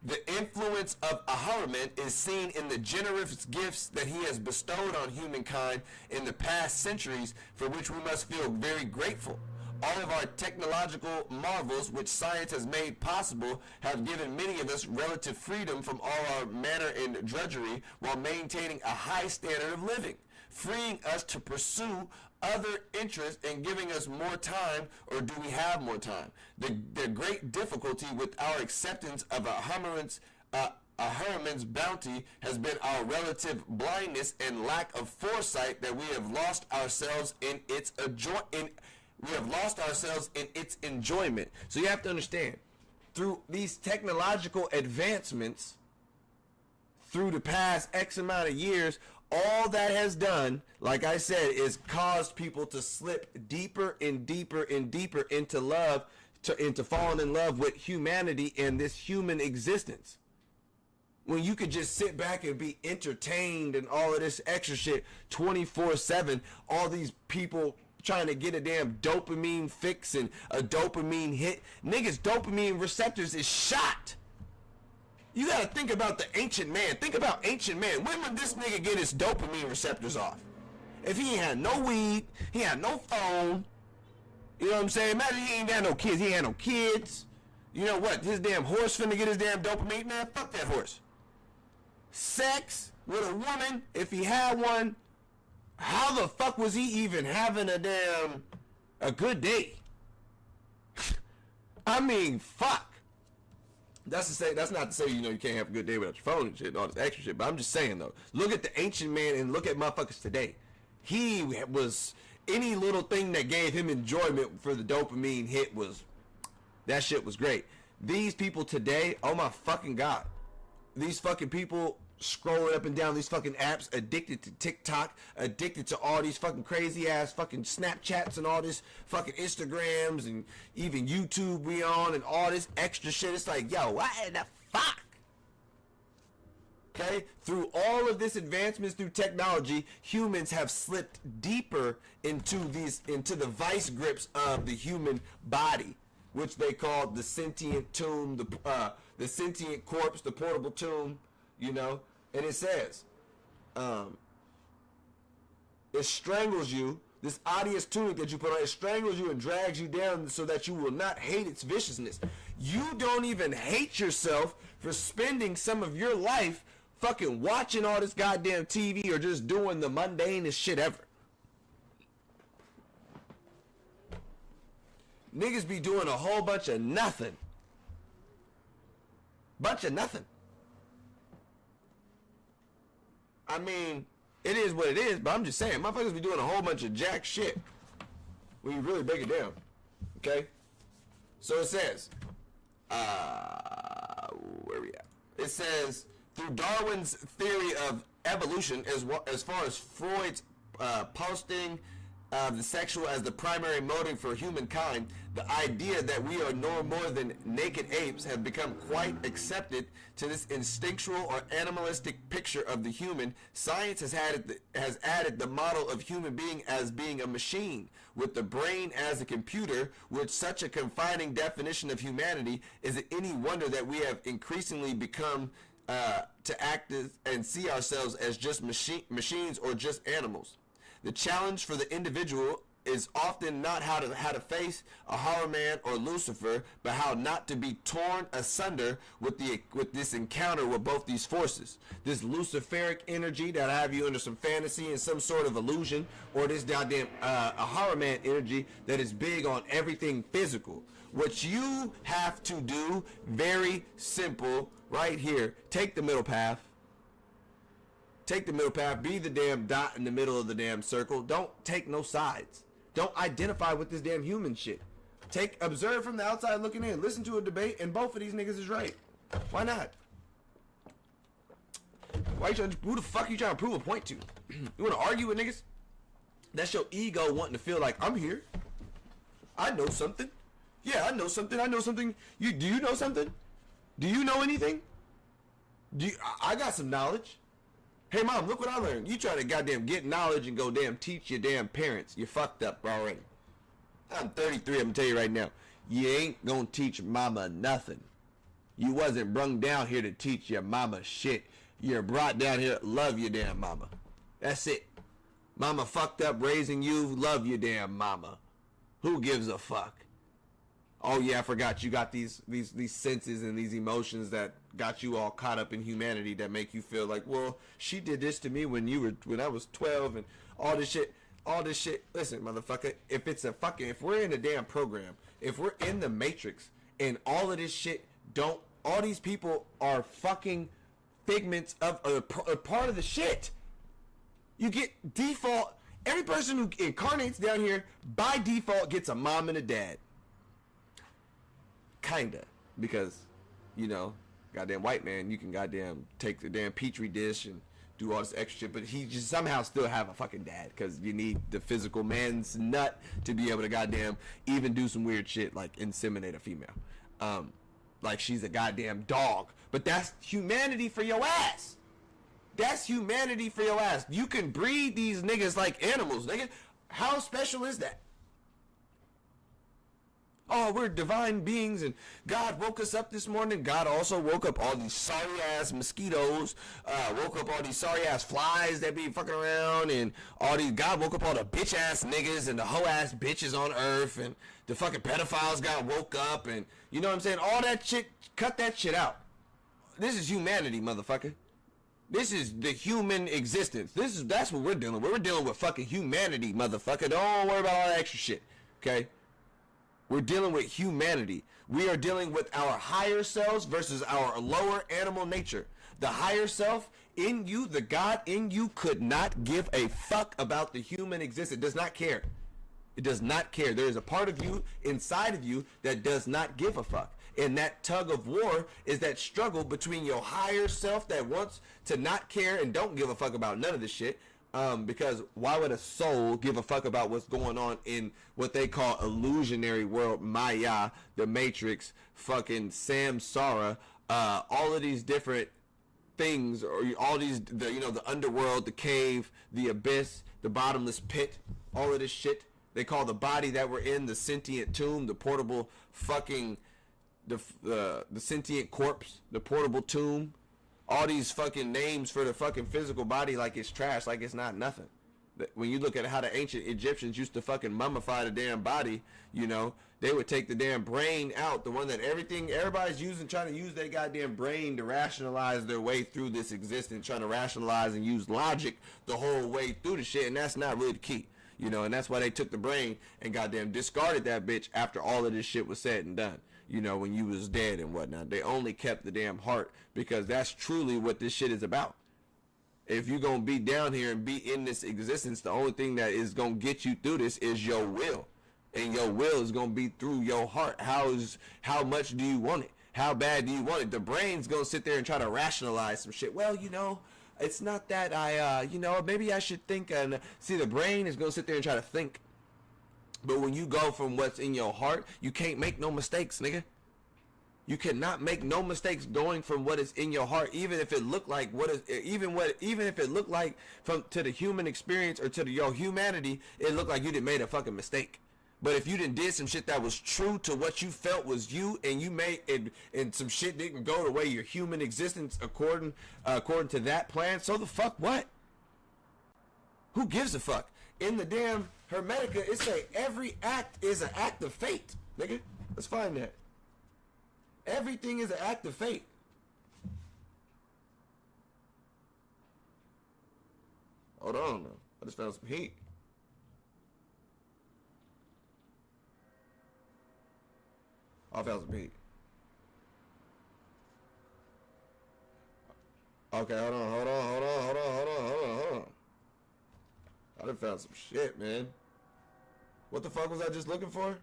the influence of Ahriman is seen in the generous gifts that he has bestowed on humankind in the past centuries, for which we must feel very grateful. All of our technological marvels, which science has made possible, have given many of us relative freedom from all our manner and drudgery while maintaining a high standard of living, freeing us to pursue other interests and giving us more time, or do we have more time? The great difficulty with our acceptance of Ahriman's bounty has been our relative blindness and lack of foresight that we have lost ourselves in its enjoyment. So you have to understand, through these technological advancements, through the past X amount of years, all that has done, like I said, is caused people to slip deeper and deeper and deeper into love, into falling in love with humanity and this human existence. when you could just sit back and be entertained and all of this extra shit 24/7. All these people trying to get a damn dopamine fix and a dopamine hit. Niggas' dopamine receptors is shot. You gotta think about the ancient man. Think about ancient man. When would this nigga get his dopamine receptors off? If he ain't had no weed, he had no phone. You know what I'm saying? Imagine he ain't had no kids. He ain't had no kids. You know what? His damn horse finna get his damn dopamine. Man, fuck that horse. Sex with a woman, if he had one, how the fuck was he even having a good day? I mean, fuck. That's not to say, you know, you can't have a good day without your phone and shit and all this extra shit, but I'm just saying though, look at the ancient man and look at motherfuckers today. He was, any little thing that gave him enjoyment for the dopamine hit was, that shit was great. These people today, oh my fucking God. These fucking people scrolling up and down these fucking apps, addicted to TikTok, addicted to all these fucking crazy ass fucking Snapchats and all this fucking Instagrams and even YouTube we on and all this extra shit. It's like, yo, what in the fuck? Okay, through all of this advancements through technology, humans have slipped deeper into the vice grips of the human body, which they call the sentient tomb, the sentient corpse, the portable tomb, you know. And it says, it strangles you. This odious tunic that you put on, it strangles you and drags you down so that you will not hate its viciousness. You don't even hate yourself for spending some of your life fucking watching all this goddamn TV or just doing the mundanest shit ever. Niggas be doing a whole bunch of nothing. Bunch of nothing. I mean, it is what it is, but I'm just saying, motherfuckers be doing a whole bunch of jack shit when you really break it down. Okay? So it says, where we at? It says, through Darwin's theory of evolution, as far as Freud's posting the sexual as the primary motive for humankind, the idea that we are no more than naked apes have become quite accepted to this instinctual or animalistic picture of the human. Science has added the model of human being as being a machine, with the brain as a computer. With such a confining definition of humanity, is it any wonder that we have increasingly become to act as, and see ourselves as just machines or just animals? The challenge for the individual is often not how to face a horror man or Lucifer, but how not to be torn asunder with this encounter with both these forces. This Luciferic energy that have you under some fantasy and some sort of illusion, or this goddamn a horror man energy that is big on everything physical. What you have to do, very simple, right here, take the middle path. Take the middle path, be the damn dot in the middle of the damn circle. Don't take no sides. Don't identify with this damn human shit. Observe from the outside looking in. Listen to a debate, and both of these niggas is right. Why not? Who the fuck you trying to prove a point to? You want to argue with niggas? That's your ego wanting to feel like, I'm here. I know something. Yeah, I know something. I know something. Do you know something? Do you know anything? I got some knowledge. Hey mom, look what I learned. You try to goddamn get knowledge and go damn teach your damn parents. You fucked up already. I'm 33, I'm gonna tell you right now. You ain't gonna teach mama nothing. You wasn't brung down here to teach your mama shit. You're brought down here to love your damn mama. That's it. Mama fucked up raising you, love your damn mama. Who gives a fuck? Oh yeah, I forgot you got these senses and these emotions that got you all caught up in humanity that make you feel like, well, she did this to me when I was 12 and all this shit. Listen, motherfucker, if we're in a damn program, if we're in the matrix and all of this shit all these people are fucking figments of a part of the shit. You get default, every person who incarnates down here by default gets a mom and a dad. Kinda, because, you know, goddamn white man, you can goddamn take the damn petri dish and do all this extra shit, but he just somehow still have a fucking dad, because you need the physical man's nut to be able to goddamn even do some weird shit like inseminate a female. like she's a goddamn dog. But that's humanity for your ass. That's humanity for your ass. You can breed these niggas like animals, nigga. How special is that? Oh, we're divine beings and God woke us up this morning. God also woke up all these sorry ass mosquitoes, woke up all these sorry ass flies that be fucking around, and all these, God woke up all the bitch ass niggas and the hoe ass bitches on earth, and the fucking pedophiles got woke up, and you know what I'm saying? All that shit, cut that shit out. This is humanity, motherfucker. This is the human existence. That's what we're dealing with. We're dealing with fucking humanity, motherfucker. Don't worry about all that extra shit, okay? We're dealing with humanity. We are dealing with our higher selves versus our lower animal nature. The higher self in you, the God in you, could not give a fuck about the human existence. It does not care. It does not care. There is a part of you inside of you that does not give a fuck. And that tug of war is that struggle between your higher self that wants to not care and don't give a fuck about none of this shit. Because why would a soul give a fuck about what's going on in what they call illusionary world, Maya, the Matrix, fucking Samsara, all of these different things, or all these, the underworld, the cave, the abyss, the bottomless pit, all of this shit. They call the body that we're in the sentient tomb, the portable fucking, the sentient corpse, the portable tomb. All these fucking names for the fucking physical body like it's trash, like it's not nothing. When you look at how the ancient Egyptians used to fucking mummify the damn body, they would take the damn brain out, the one that everybody's using, trying to use their goddamn brain to rationalize their way through this existence, trying to rationalize and use logic the whole way through the shit, and that's not really the key. And that's why they took the brain and goddamn discarded that bitch after all of this shit was said and done. When you was dead and whatnot. They only kept the damn heart because that's truly what this shit is about. If you're going to be down here and be in this existence, the only thing that is going to get you through this is your will. And your will is going to be through your heart. How much do you want it? How bad do you want it? The brain's going to sit there and try to rationalize some shit. Well, it's not that maybe I should think. And see, the brain is going to sit there and try to think. But when you go from what's in your heart, you can't make no mistakes, nigga. You cannot make no mistakes going from what is in your heart, even if it looked like even if it looked like to the human experience or to your humanity, it looked like you done made a fucking mistake. But if you done did some shit that was true to what you felt was you, and you made and some shit didn't go the way your human existence according to that plan, so the fuck what? Who gives a fuck? In the damn Hermetic, it say every act is an act of fate, nigga. Let's find that. Everything is an act of fate. Hold on, though. I just found some heat. I found some heat. Okay, hold on. I done found some shit, man. What the fuck was I just looking for?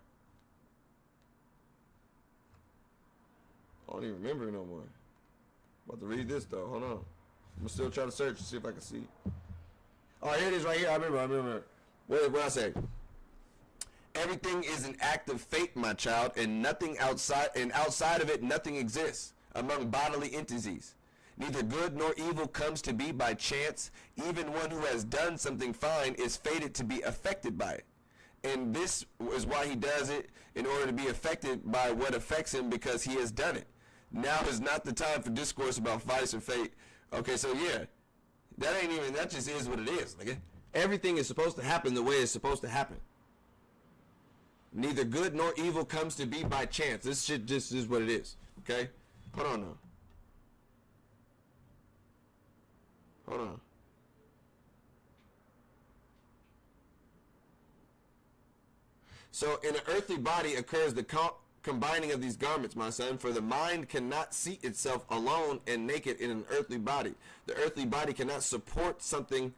I don't even remember no more. I'm about to read this though. Hold on. I'm still trying to search to see if I can see. Oh, here it is right here. I remember. What I say? Everything is an act of fate, my child, and outside of it, nothing exists among bodily entities. Neither good nor evil comes to be by chance. Even one who has done something fine is fated to be affected by it. And this is why he does it, in order to be affected by what affects him because he has done it. Now is not the time for discourse about vice or fate. Okay, so yeah, that just is what it is, nigga. Everything is supposed to happen the way it's supposed to happen. Neither good nor evil comes to be by chance. This shit just is what it is, okay? Hold on now. Hold on. So in an earthly body occurs the combining of these garments, my son, for the mind cannot seat itself alone and naked in an earthly body. The earthly body cannot support something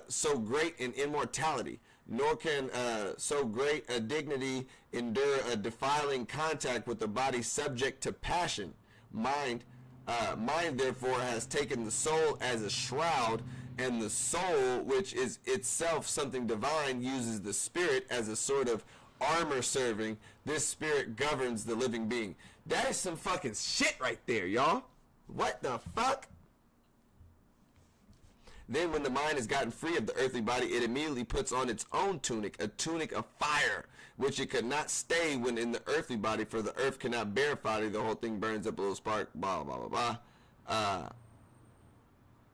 so great in immortality, nor can so great a dignity endure a defiling contact with the body subject to passion. Mind, therefore, has taken the soul as a shroud, and the soul, which is itself something divine, uses the spirit as a sort of armor serving. This spirit governs the living being. That is some fucking shit right there, y'all. What the fuck? Then when the mind has gotten free of the earthly body, it immediately puts on its own tunic, a tunic of fire, which it could not stay when in the earthly body, for the earth cannot bear fire. The whole thing burns up a little spark, blah, blah, blah, blah.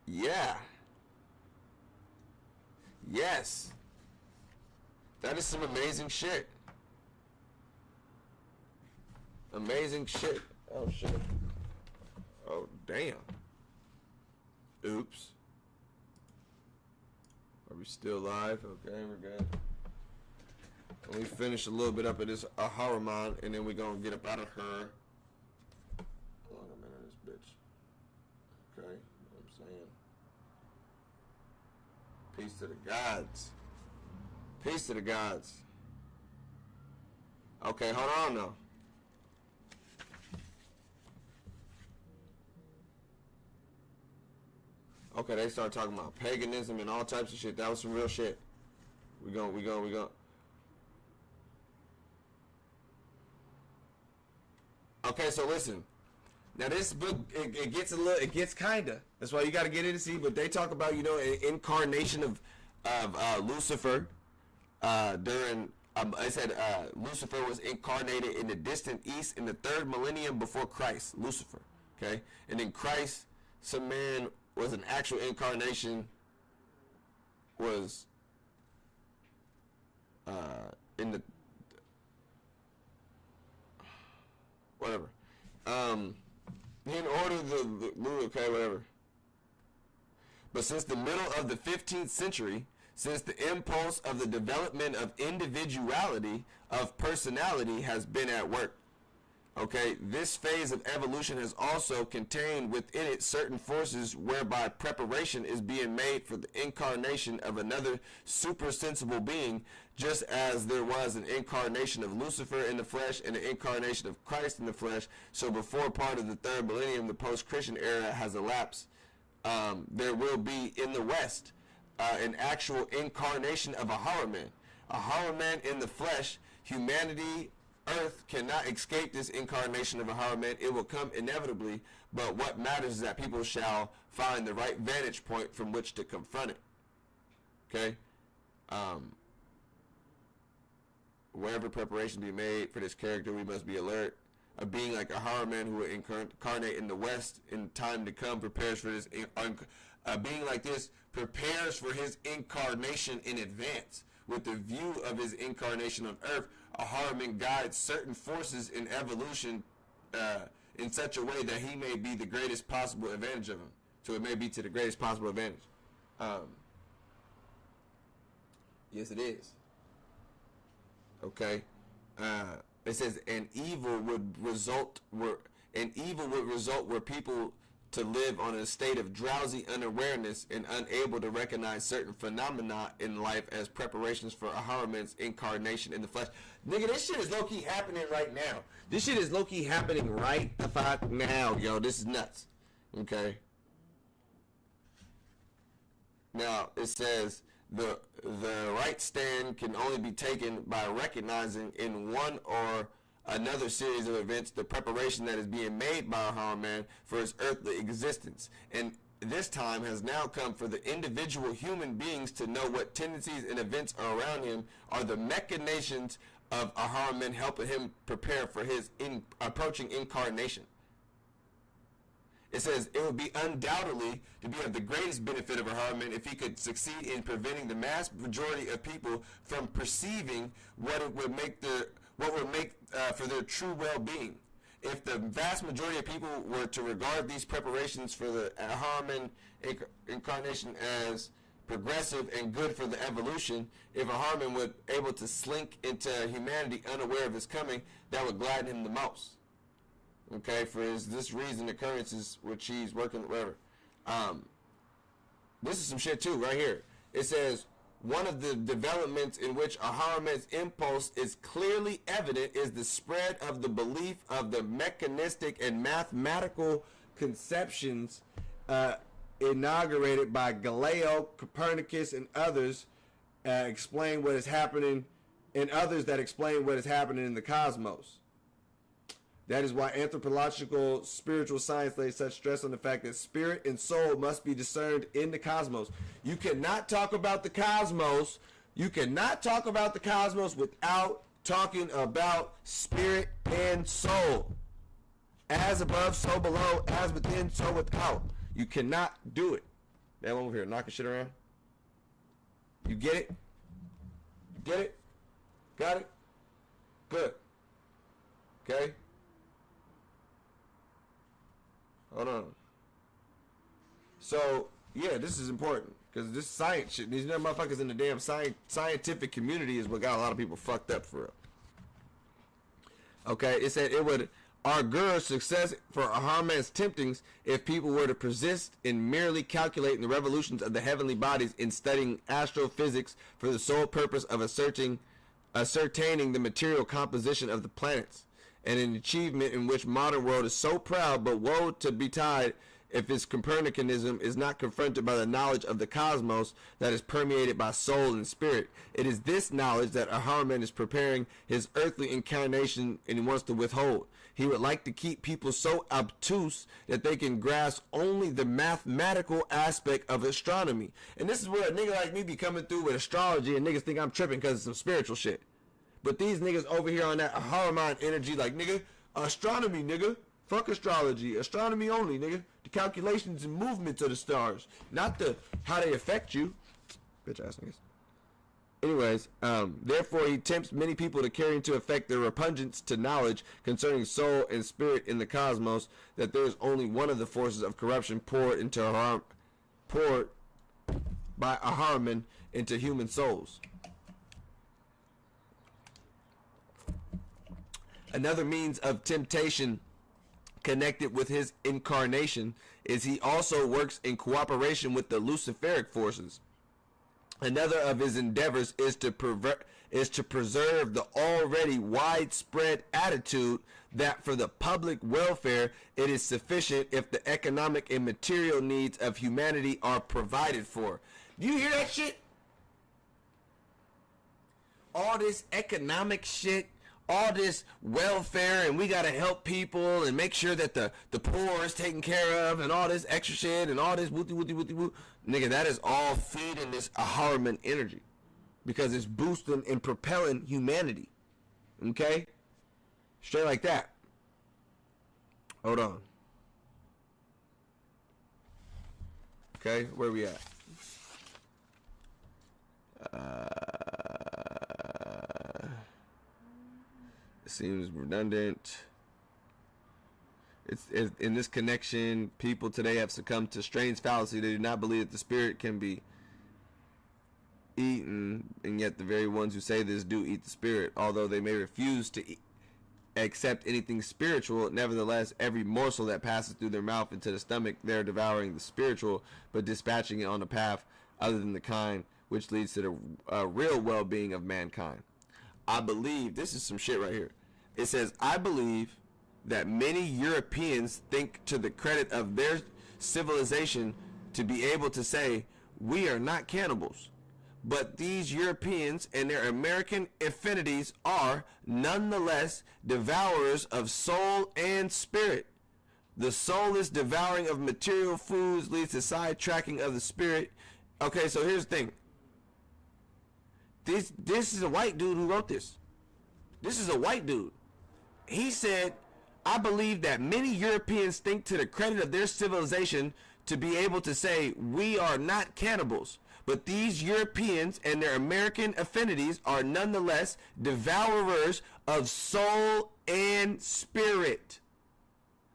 Yeah. Yes. That is some amazing shit. Amazing shit. Oh, shit. Oh, damn. Oops. Are we still live? Okay, we're good. Let me finish a little bit up of this Ahariman, and then we're going to get up out of her. Hold on a minute, this bitch. Okay, I'm saying. Peace to the gods. Peace to the gods. Okay, hold on, though. Okay, they start talking about paganism and all types of shit. That was some real shit. We go. Okay, so listen. Now this book, it gets kinda. That's why you got to get in to see. But they talk about, you know, an incarnation of Lucifer during. I said Lucifer was incarnated in the distant east in the 3rd millennium before Christ. Lucifer, okay, and then Christ, some man, was an actual incarnation, was in the whatever. In order the okay, whatever. But since the middle of the 15th century, since the impulse of the development of individuality, of personality, has been at work. Okay, this phase of evolution has also contained within it certain forces whereby preparation is being made for the incarnation of another supersensible being, just as there was an incarnation of Lucifer in the flesh and an incarnation of Christ in the flesh. So before part of the 3rd millennium, the post-Christian era has elapsed, there will be in the West an actual incarnation of a Ahariman. A Ahariman in the flesh. Humanity, Earth cannot escape this incarnation of a Ahariman. It will come inevitably, but what matters is that people shall find the right vantage point from which to confront it. Okay? Wherever preparation be made for this character, we must be alert. A being like a Ahariman who will incarnate in the West in time to come prepares for this. A being like this prepares for his incarnation in advance. With the view of his incarnation on Earth, Ahariman guides certain forces in evolution in such a way that he may be the greatest possible advantage of him. So it may be to the greatest possible advantage. Yes, it is. Okay. It says an evil would result where people to live on a state of drowsy unawareness and unable to recognize certain phenomena in life as preparations for Ahariman's incarnation in the flesh. Nigga, this shit is low-key happening right now. This shit is low-key happening right the fuck now, yo. This is nuts. Okay. Now, it says the right stand can only be taken by recognizing in one or another series of events the preparation that is being made by Ahariman for his earthly existence. And this time has now come for the individual human beings to know what tendencies and events are around him are the machinations of Ahariman, helping him prepare for his approaching incarnation. It says it would be undoubtedly to be of the greatest benefit of Ahariman if he could succeed in preventing the mass majority of people from perceiving what would make for their true well-being. If the vast majority of people were to regard these preparations for the Ahariman incarnation as progressive and good for the evolution, if Ahariman would able to slink into humanity unaware of his coming, that would gladden him the most. Okay, for this reason, occurrences which he's working, whatever. This is some shit too, right here. It says, one of the developments in which Ahariman's impulse is clearly evident is the spread of the belief of the mechanistic and mathematical conceptions inaugurated by Galileo, Copernicus, and others explain what is happening, and others that explain what is happening in the cosmos. That is why anthropological spiritual science lays such stress on the fact that spirit and soul must be discerned in the cosmos. You cannot talk about the cosmos. You cannot talk about the cosmos without talking about spirit and soul. As above, so below. As within, so without. You cannot do it. That one over here, knocking shit around. You get it? Get it? Got it? Good. Okay? Hold on. So, yeah, this is important. Because this science shit, these motherfuckers in the damn scientific community is what got a lot of people fucked up for real. Okay, it said it would augur success for Ahriman's temptings if people were to persist in merely calculating the revolutions of the heavenly bodies in studying astrophysics for the sole purpose of ascertaining the material composition of the planets, and an achievement in which modern world is so proud, but woe to betide if its Copernicanism is not confronted by the knowledge of the cosmos that is permeated by soul and spirit. It is this knowledge that Ahriman is preparing his earthly incarnation and he wants to withhold. He would like to keep people so obtuse that they can grasp only the mathematical aspect of astronomy. And this is where a nigga like me be coming through with astrology and niggas think I'm tripping because it's some spiritual shit. But these niggas over here on that Ahriman energy like, nigga, astronomy, nigga. Fuck astrology. Astronomy only, nigga. The calculations and movements of the stars. Not the how they affect you. Bitch ass niggas. Anyways, therefore he tempts many people to carry into effect their repugnance to knowledge concerning soul and spirit in the cosmos, that there is only one of the forces of corruption poured by Ahriman into human souls. Another means of temptation connected with his incarnation is he also works in cooperation with the Luciferic forces. Another of his endeavors is to preserve the already widespread attitude that for the public welfare it is sufficient if the economic and material needs of humanity are provided for. Do you hear that shit? All this economic shit, all this welfare, and we gotta help people and make sure that the poor is taken care of, and all this extra shit and all this wooty wooty wooty woo. Nigga, that is all feeding this Ahriman energy because it's boosting and propelling humanity. Okay? Straight like that. Hold on. Okay, where we at? Seems redundant. It's in this connection, people today have succumbed to strange fallacy. They do not believe that the spirit can be eaten, and yet the very ones who say this do eat the spirit. Although they may refuse to accept anything spiritual, nevertheless, every morsel that passes through their mouth into the stomach, they're devouring the spiritual, but dispatching it on a path other than the kind which leads to the real well-being of mankind. I believe, this is some shit right here. It says, I believe that many Europeans think to the credit of their civilization to be able to say, we are not cannibals. But these Europeans and their American affinities are nonetheless devourers of soul and spirit. The soulless devouring of material foods leads to sidetracking of the spirit. Okay, so here's the thing. This is a white dude who wrote this. This is a white dude. He said, I believe that many Europeans think to the credit of their civilization to be able to say, we are not cannibals. But these Europeans and their American affinities are nonetheless devourers of soul and spirit.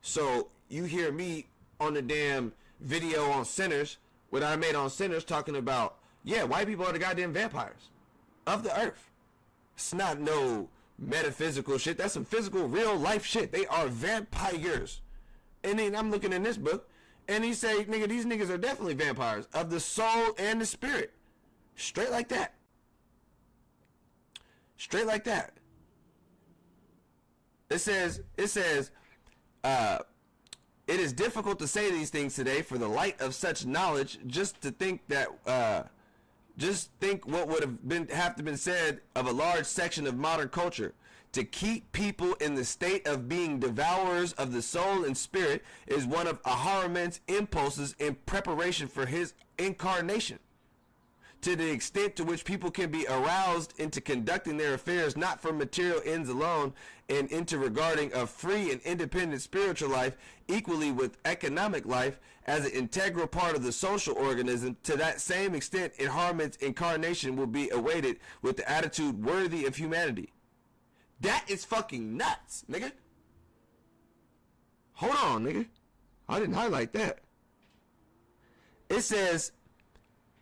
So you hear me on the damn video on Sinners, what I made on Sinners, talking about, yeah, white people are the goddamn vampires of the earth. It's not no metaphysical shit. That's some physical, real life shit. They are vampires. And then I'm looking in this book, and he say, nigga, these niggas are definitely vampires of the soul and the spirit. Straight like that. Straight like that. It says, it is difficult to say these things today for the light of such knowledge. Just think what would have to been said of a large section of modern culture. to keep people in the state of being devourers of the soul and spirit is one of Ahriman's impulses in preparation for his incarnation. To the extent to which people can be aroused into conducting their affairs not for material ends alone and into regarding a free and independent spiritual life equally with economic life as an integral part of the social organism, to that same extent Harmon's incarnation will be awaited with the attitude worthy of humanity. That is fucking nuts, nigga. Hold on, nigga. I didn't highlight that. It says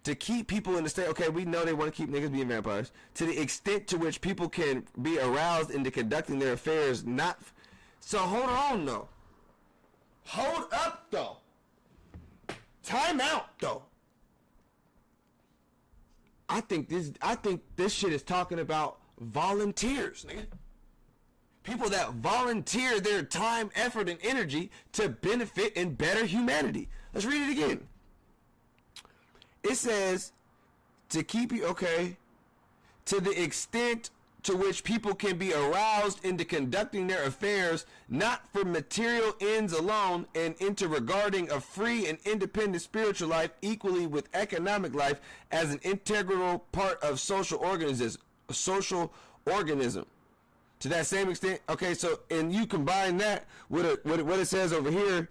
to keep people in the state. Okay, we know they want to keep niggas being vampires. To the extent to which people can be aroused into conducting their affairs, not. So hold on, though. Hold up, though. Time out, though. I think this shit is talking about volunteers, nigga. People that volunteer their time, effort, and energy to benefit and better humanity. Let's read it again. It says to keep you, okay, to the extent to which people can be aroused into conducting their affairs not for material ends alone and into regarding a free and independent spiritual life equally with economic life as an integral part of social organism. To that same extent, okay, so, and you combine that with what it says over here,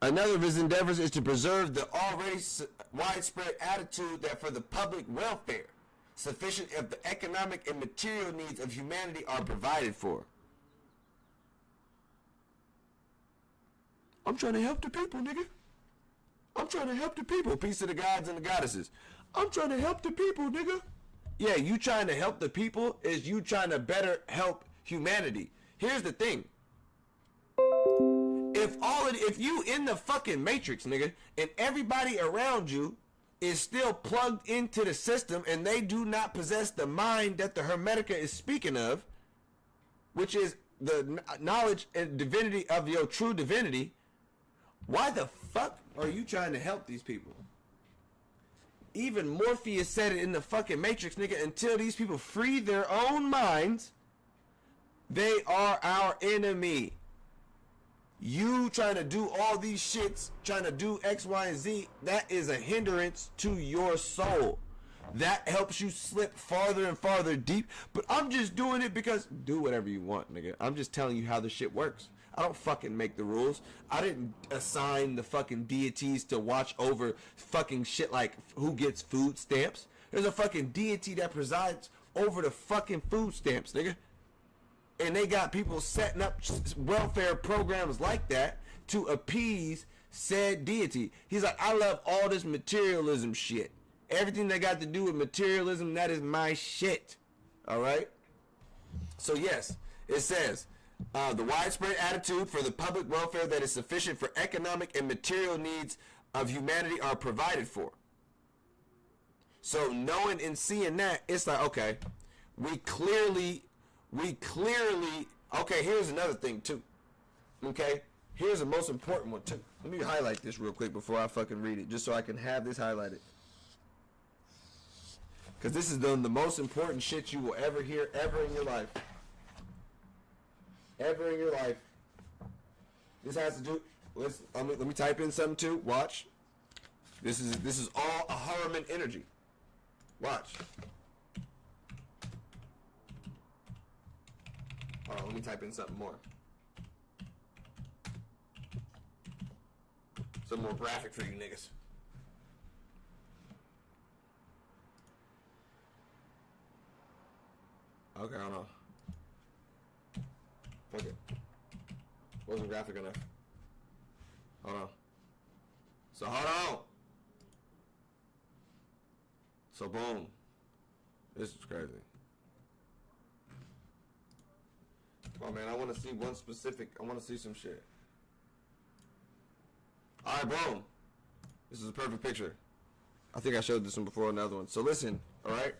another of his endeavors is to preserve the already widespread attitude that for the public welfare, sufficient of the economic and material needs of humanity are provided for. I'm trying to help the people, nigga. I'm trying to help the people. Peace to the gods and the goddesses. I'm trying to help the people, nigga. Yeah, you trying to help the people is you trying to better help humanity. Here's the thing. If you in the fucking matrix, nigga, and everybody around you is still plugged into the system and they do not possess the mind that the Hermetica is speaking of, which is the knowledge and divinity of your true divinity, why the fuck are you trying to help these people? Even Morpheus said it in the fucking Matrix, nigga, until these people free their own minds, they are our enemy. You trying to do all these shits, trying to do X, Y, and Z, that is a hindrance to your soul. That helps you slip farther and farther deep. But I'm just doing it because, do whatever you want, nigga. I'm just telling you how the shit works. I don't fucking make the rules. I didn't assign the fucking deities to watch over fucking shit like who gets food stamps. There's a fucking deity that presides over the fucking food stamps, nigga. And they got people setting up welfare programs like that to appease said deity. He's like, I love all this materialism shit. Everything that got to do with materialism, that is my shit. All right? So yes, it says, the widespread attitude for the public welfare that is sufficient for economic and material needs of humanity are provided for. So knowing and seeing that, it's like, okay, we clearly, okay, here's another thing too. Okay, here's the most important one too. Let me highlight this real quick before I fucking read it, just so I can have this highlighted. Because this is the most important shit you will ever hear, ever in your life. Ever in your life. This has to do, let me type in something too, watch. This is all a Harman energy. Watch. Hold on, let me type in something more. Some more graphic for you niggas. Okay, I don't know. Fuck it. Wasn't graphic enough. Hold on. So hold on. So boom. This is crazy. Come on, man. I want to see one specific. I want to see some shit. Alright, boom. This is a perfect picture. I think I showed this one before, another one. So listen, alright?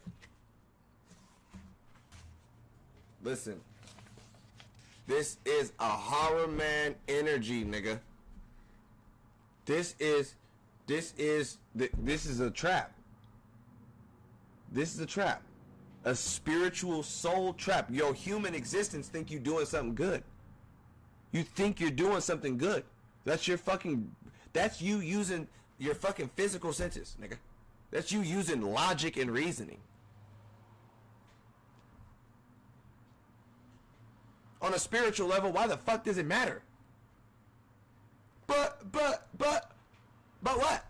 Listen. This is a horror man energy, nigga. This is a trap. This is a trap. a spiritual soul trap. Your human existence think you doing something good. You think you're doing something good. That's you using your fucking physical senses, nigga. That's you using logic and reasoning. On a spiritual level, why the fuck does it matter? But what?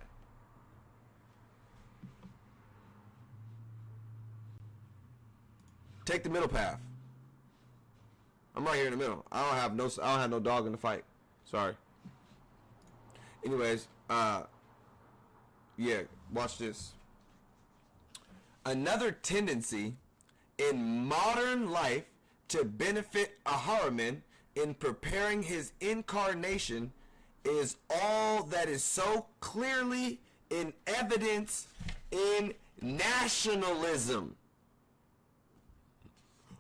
Take the middle path. I'm right here in the middle. I don't have no dog in the fight. Sorry. Anyways, yeah, watch this. Another tendency in modern life to benefit Ahriman in preparing his incarnation is all that is so clearly in evidence in nationalism.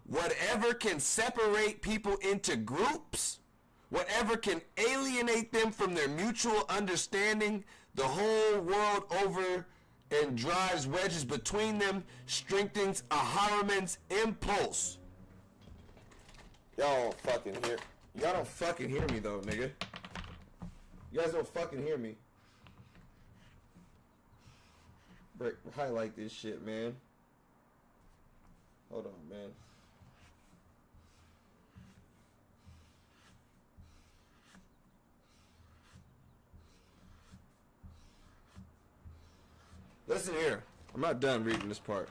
Whatever can separate people into groups, whatever can alienate them from their mutual understanding the whole world over and drives wedges between them, strengthens Ahriman's impulse. Y'all don't fucking hear me though, nigga. You guys don't fucking hear me. Highlight this shit, man. Hold on, man. Listen here. I'm not done reading this part.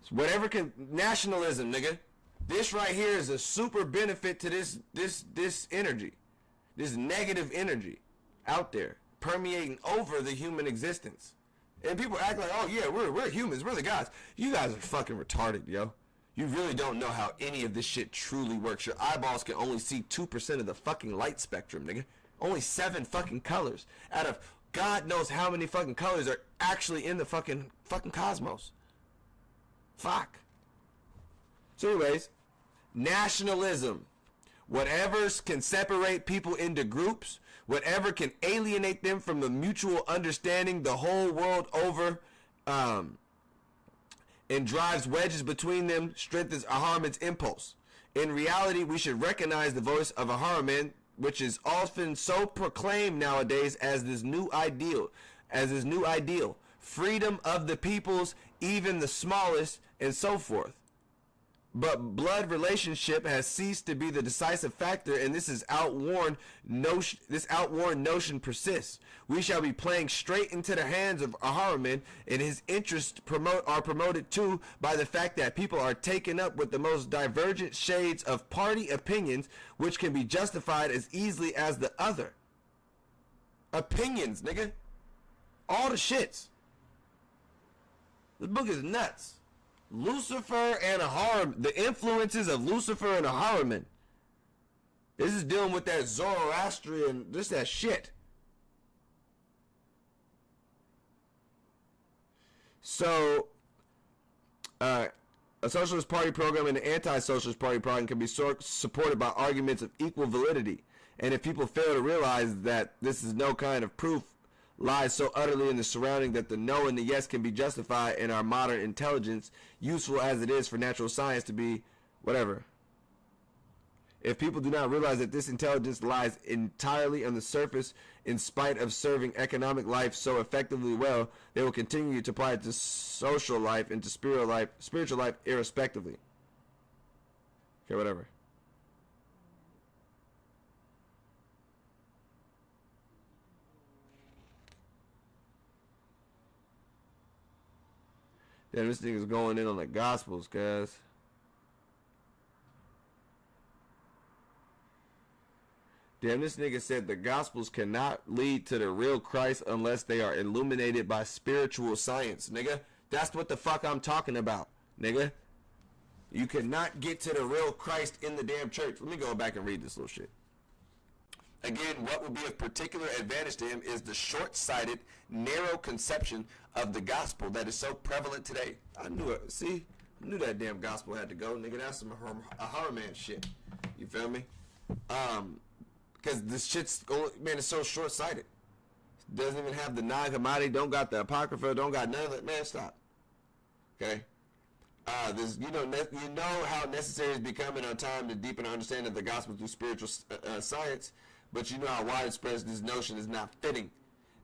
So whatever can nationalism, nigga. This right here is a super benefit to this energy. This negative energy out there permeating over the human existence. And people act like, oh yeah, we're humans, we're the gods. You guys are fucking retarded, yo. You really don't know how any of this shit truly works. Your eyeballs can only see 2% of the fucking light spectrum, nigga. Only 7 fucking colors out of God knows how many fucking colors are actually in the fucking cosmos. Fuck. So anyways, nationalism. Whatever can separate people into groups, whatever can alienate them from the mutual understanding the whole world over, and drives wedges between them, strengthens Ahriman's impulse. In reality, we should recognize the voice of Ahriman, which is often so proclaimed nowadays as this new ideal, freedom of the peoples, even the smallest, and so forth. But blood relationship has ceased to be the decisive factor, and this outworn notion persists. We shall be playing straight into the hands of Ahriman, and his interests are promoted too by the fact that people are taken up with the most divergent shades of party opinions, which can be justified as easily as the other. Opinions, nigga. All the shits. This book is nuts. Lucifer and Ahriman, the influences of Lucifer and Ahriman. This is dealing with that Zoroastrian, that shit. So, a Socialist Party program and an anti-Socialist Party program can be supported by arguments of equal validity. And if people fail to realize that this is no kind of proof lies so utterly in the surrounding that the no and the yes can be justified in our modern intelligence, useful as it is for natural science to be whatever. If people do not realize that this intelligence lies entirely on the surface in spite of serving economic life so effectively well, they will continue to apply it to social life and to spiritual life irrespectively. Okay, whatever. Damn, this nigga's going in on the Gospels, guys. Damn, this nigga said the Gospels cannot lead to the real Christ unless they are illuminated by spiritual science, nigga. That's what the fuck I'm talking about, nigga. You cannot get to the real Christ in the damn church. Let me go back and read this little shit. Again, what would be of particular advantage to him is the short-sighted, narrow conception of the gospel that is so prevalent today. I knew it. See? I knew that damn gospel had to go, nigga. That's some Ahriman shit. You feel me? Because this shit's, man, it's so short-sighted. Doesn't even have the Nag Hammadi, don't got the Apocrypha, don't got none of it. Man, stop. Okay? You know how necessary it's becoming on time to deepen our understanding of the gospel through spiritual science, but you know how widespread this notion is not fitting.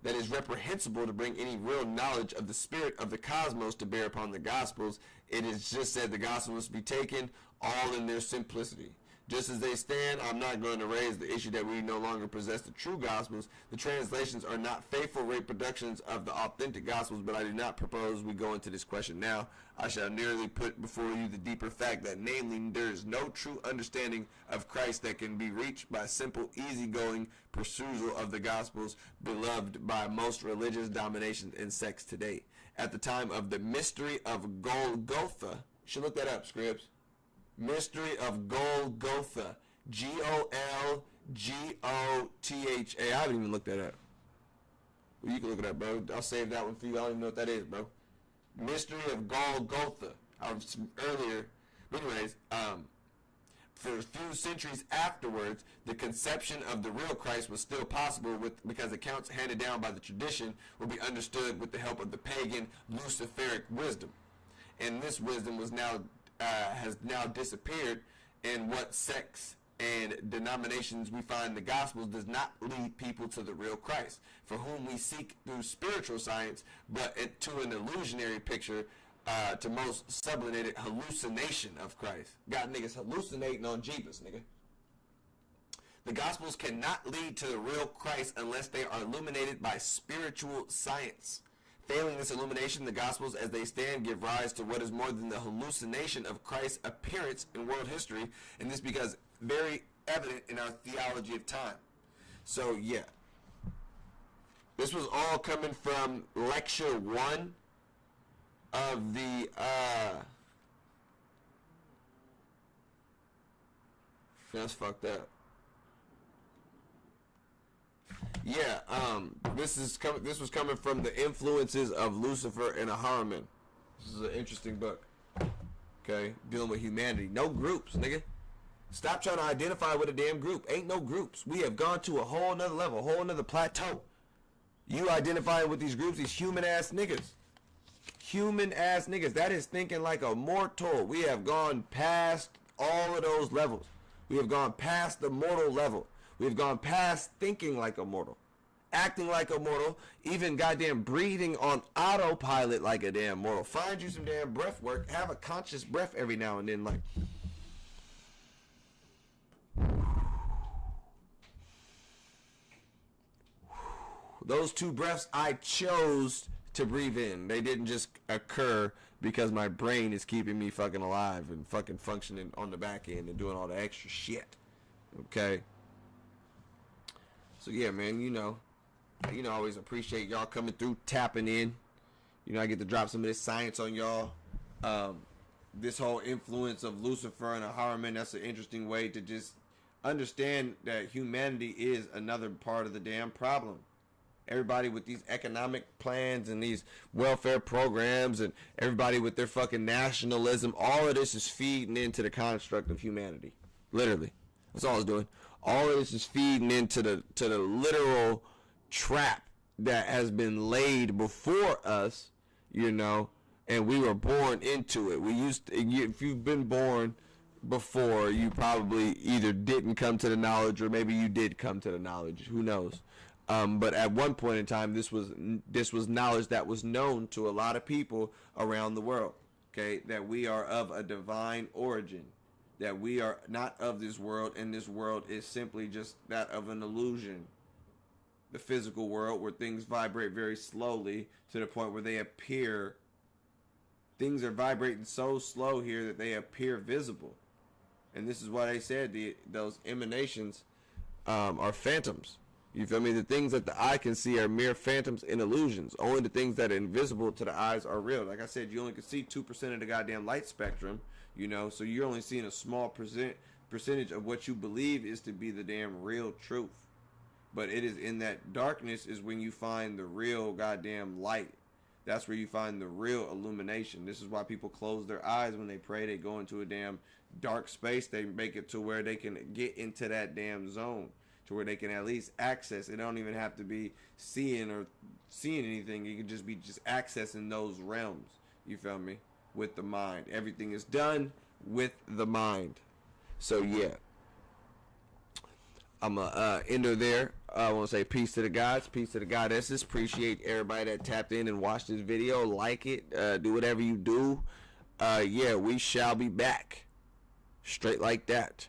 That is reprehensible to bring any real knowledge of the spirit of the cosmos to bear upon the gospels. It is just said the gospel must be taken all in their simplicity. Just as they stand, I'm not going to raise the issue that we no longer possess the true gospels. The translations are not faithful reproductions of the authentic gospels, but I do not propose we go into this question now. I shall merely put before you the deeper fact that, namely, there is no true understanding of Christ that can be reached by simple, easygoing perusal of the gospels beloved by most religious dominations and sects today. At the time of the mystery of Golgotha, you should look that up, Scribs. Mystery of Golgotha. Golgotha. I haven't even looked that up. Well, you can look it up, bro. I'll save that one for you. I don't even know what that is, bro. Mystery of Golgotha. I was earlier. But anyways, for a few centuries afterwards, the conception of the real Christ was still possible because accounts handed down by the tradition would be understood with the help of the pagan Luciferic wisdom. And this wisdom has now disappeared, and what sects and denominations we find in the Gospels does not lead people to the real Christ, for whom we seek through spiritual science, but to an illusionary picture, to most sublimated hallucination of Christ. Got niggas hallucinating on Jeebus, nigga. The Gospels cannot lead to the real Christ unless they are illuminated by spiritual science. Failing this illumination, the Gospels as they stand give rise to what is more than the hallucination of Christ's appearance in world history, and this becomes very evident in our theology of time. So, yeah. This was all coming from lecture 1 of the, that's fucked up. Yeah, this was coming from the influences of Lucifer and Ahriman. This is an interesting book. Okay, dealing with humanity. No groups, nigga. Stop trying to identify with a damn group. Ain't no groups. We have gone to a whole nother level, a whole nother plateau. You identifying with these groups, these human ass niggas. Human ass niggas. That is thinking like a mortal. We have gone past all of those levels. We have gone past the mortal level. We've gone past thinking like a mortal, acting like a mortal, even goddamn breathing on autopilot like a damn mortal. Find you some damn breath work. Have a conscious breath every now and then, like. Those 2 breaths I chose to breathe in. They didn't just occur because my brain is keeping me fucking alive and fucking functioning on the back end and doing all the extra shit. Okay? So yeah, man, I always appreciate y'all coming through, tapping in. I get to drop some of this science on y'all. This whole influence of Lucifer and Ahriman, that's an interesting way to just understand that humanity is another part of the damn problem. Everybody with these economic plans and these welfare programs and everybody with their fucking nationalism, all of this is feeding into the construct of humanity. Literally. That's all it's doing. All of this is feeding into the literal trap that has been laid before us, and we were born into it. If you've been born before, you probably either didn't come to the knowledge or maybe you did come to the knowledge. Who knows? But at one point in time, this was knowledge that was known to a lot of people around the world. Okay, that we are of a divine origin. That we are not of this world, and this world is simply just that of an illusion. The physical world, where things vibrate very slowly to the point where they appear. Things are vibrating so slow here that they appear visible. And this is why they said those emanations are phantoms. You feel me? The things that the eye can see are mere phantoms and illusions. Only the things that are invisible to the eyes are real. Like I said, you only can see 2% of the goddamn light spectrum, so you're only seeing a small percentage of what you believe is to be the damn real truth. But it is in that darkness is when you find the real goddamn light. That's where you find the real illumination. This is why people close their eyes when they pray. They go into a damn dark space. They make it to where they can get into that damn zone, to where they can at least access. It don't even have to be seeing anything. It can just be accessing those realms. You feel me? with the mind. Everything is done with the mind. So yeah, I'm gonna end her there. I want to say peace to the gods, peace to the goddesses. Appreciate everybody that tapped in and watched this video. Like it, do whatever you do. Yeah, we shall be back. Straight like that.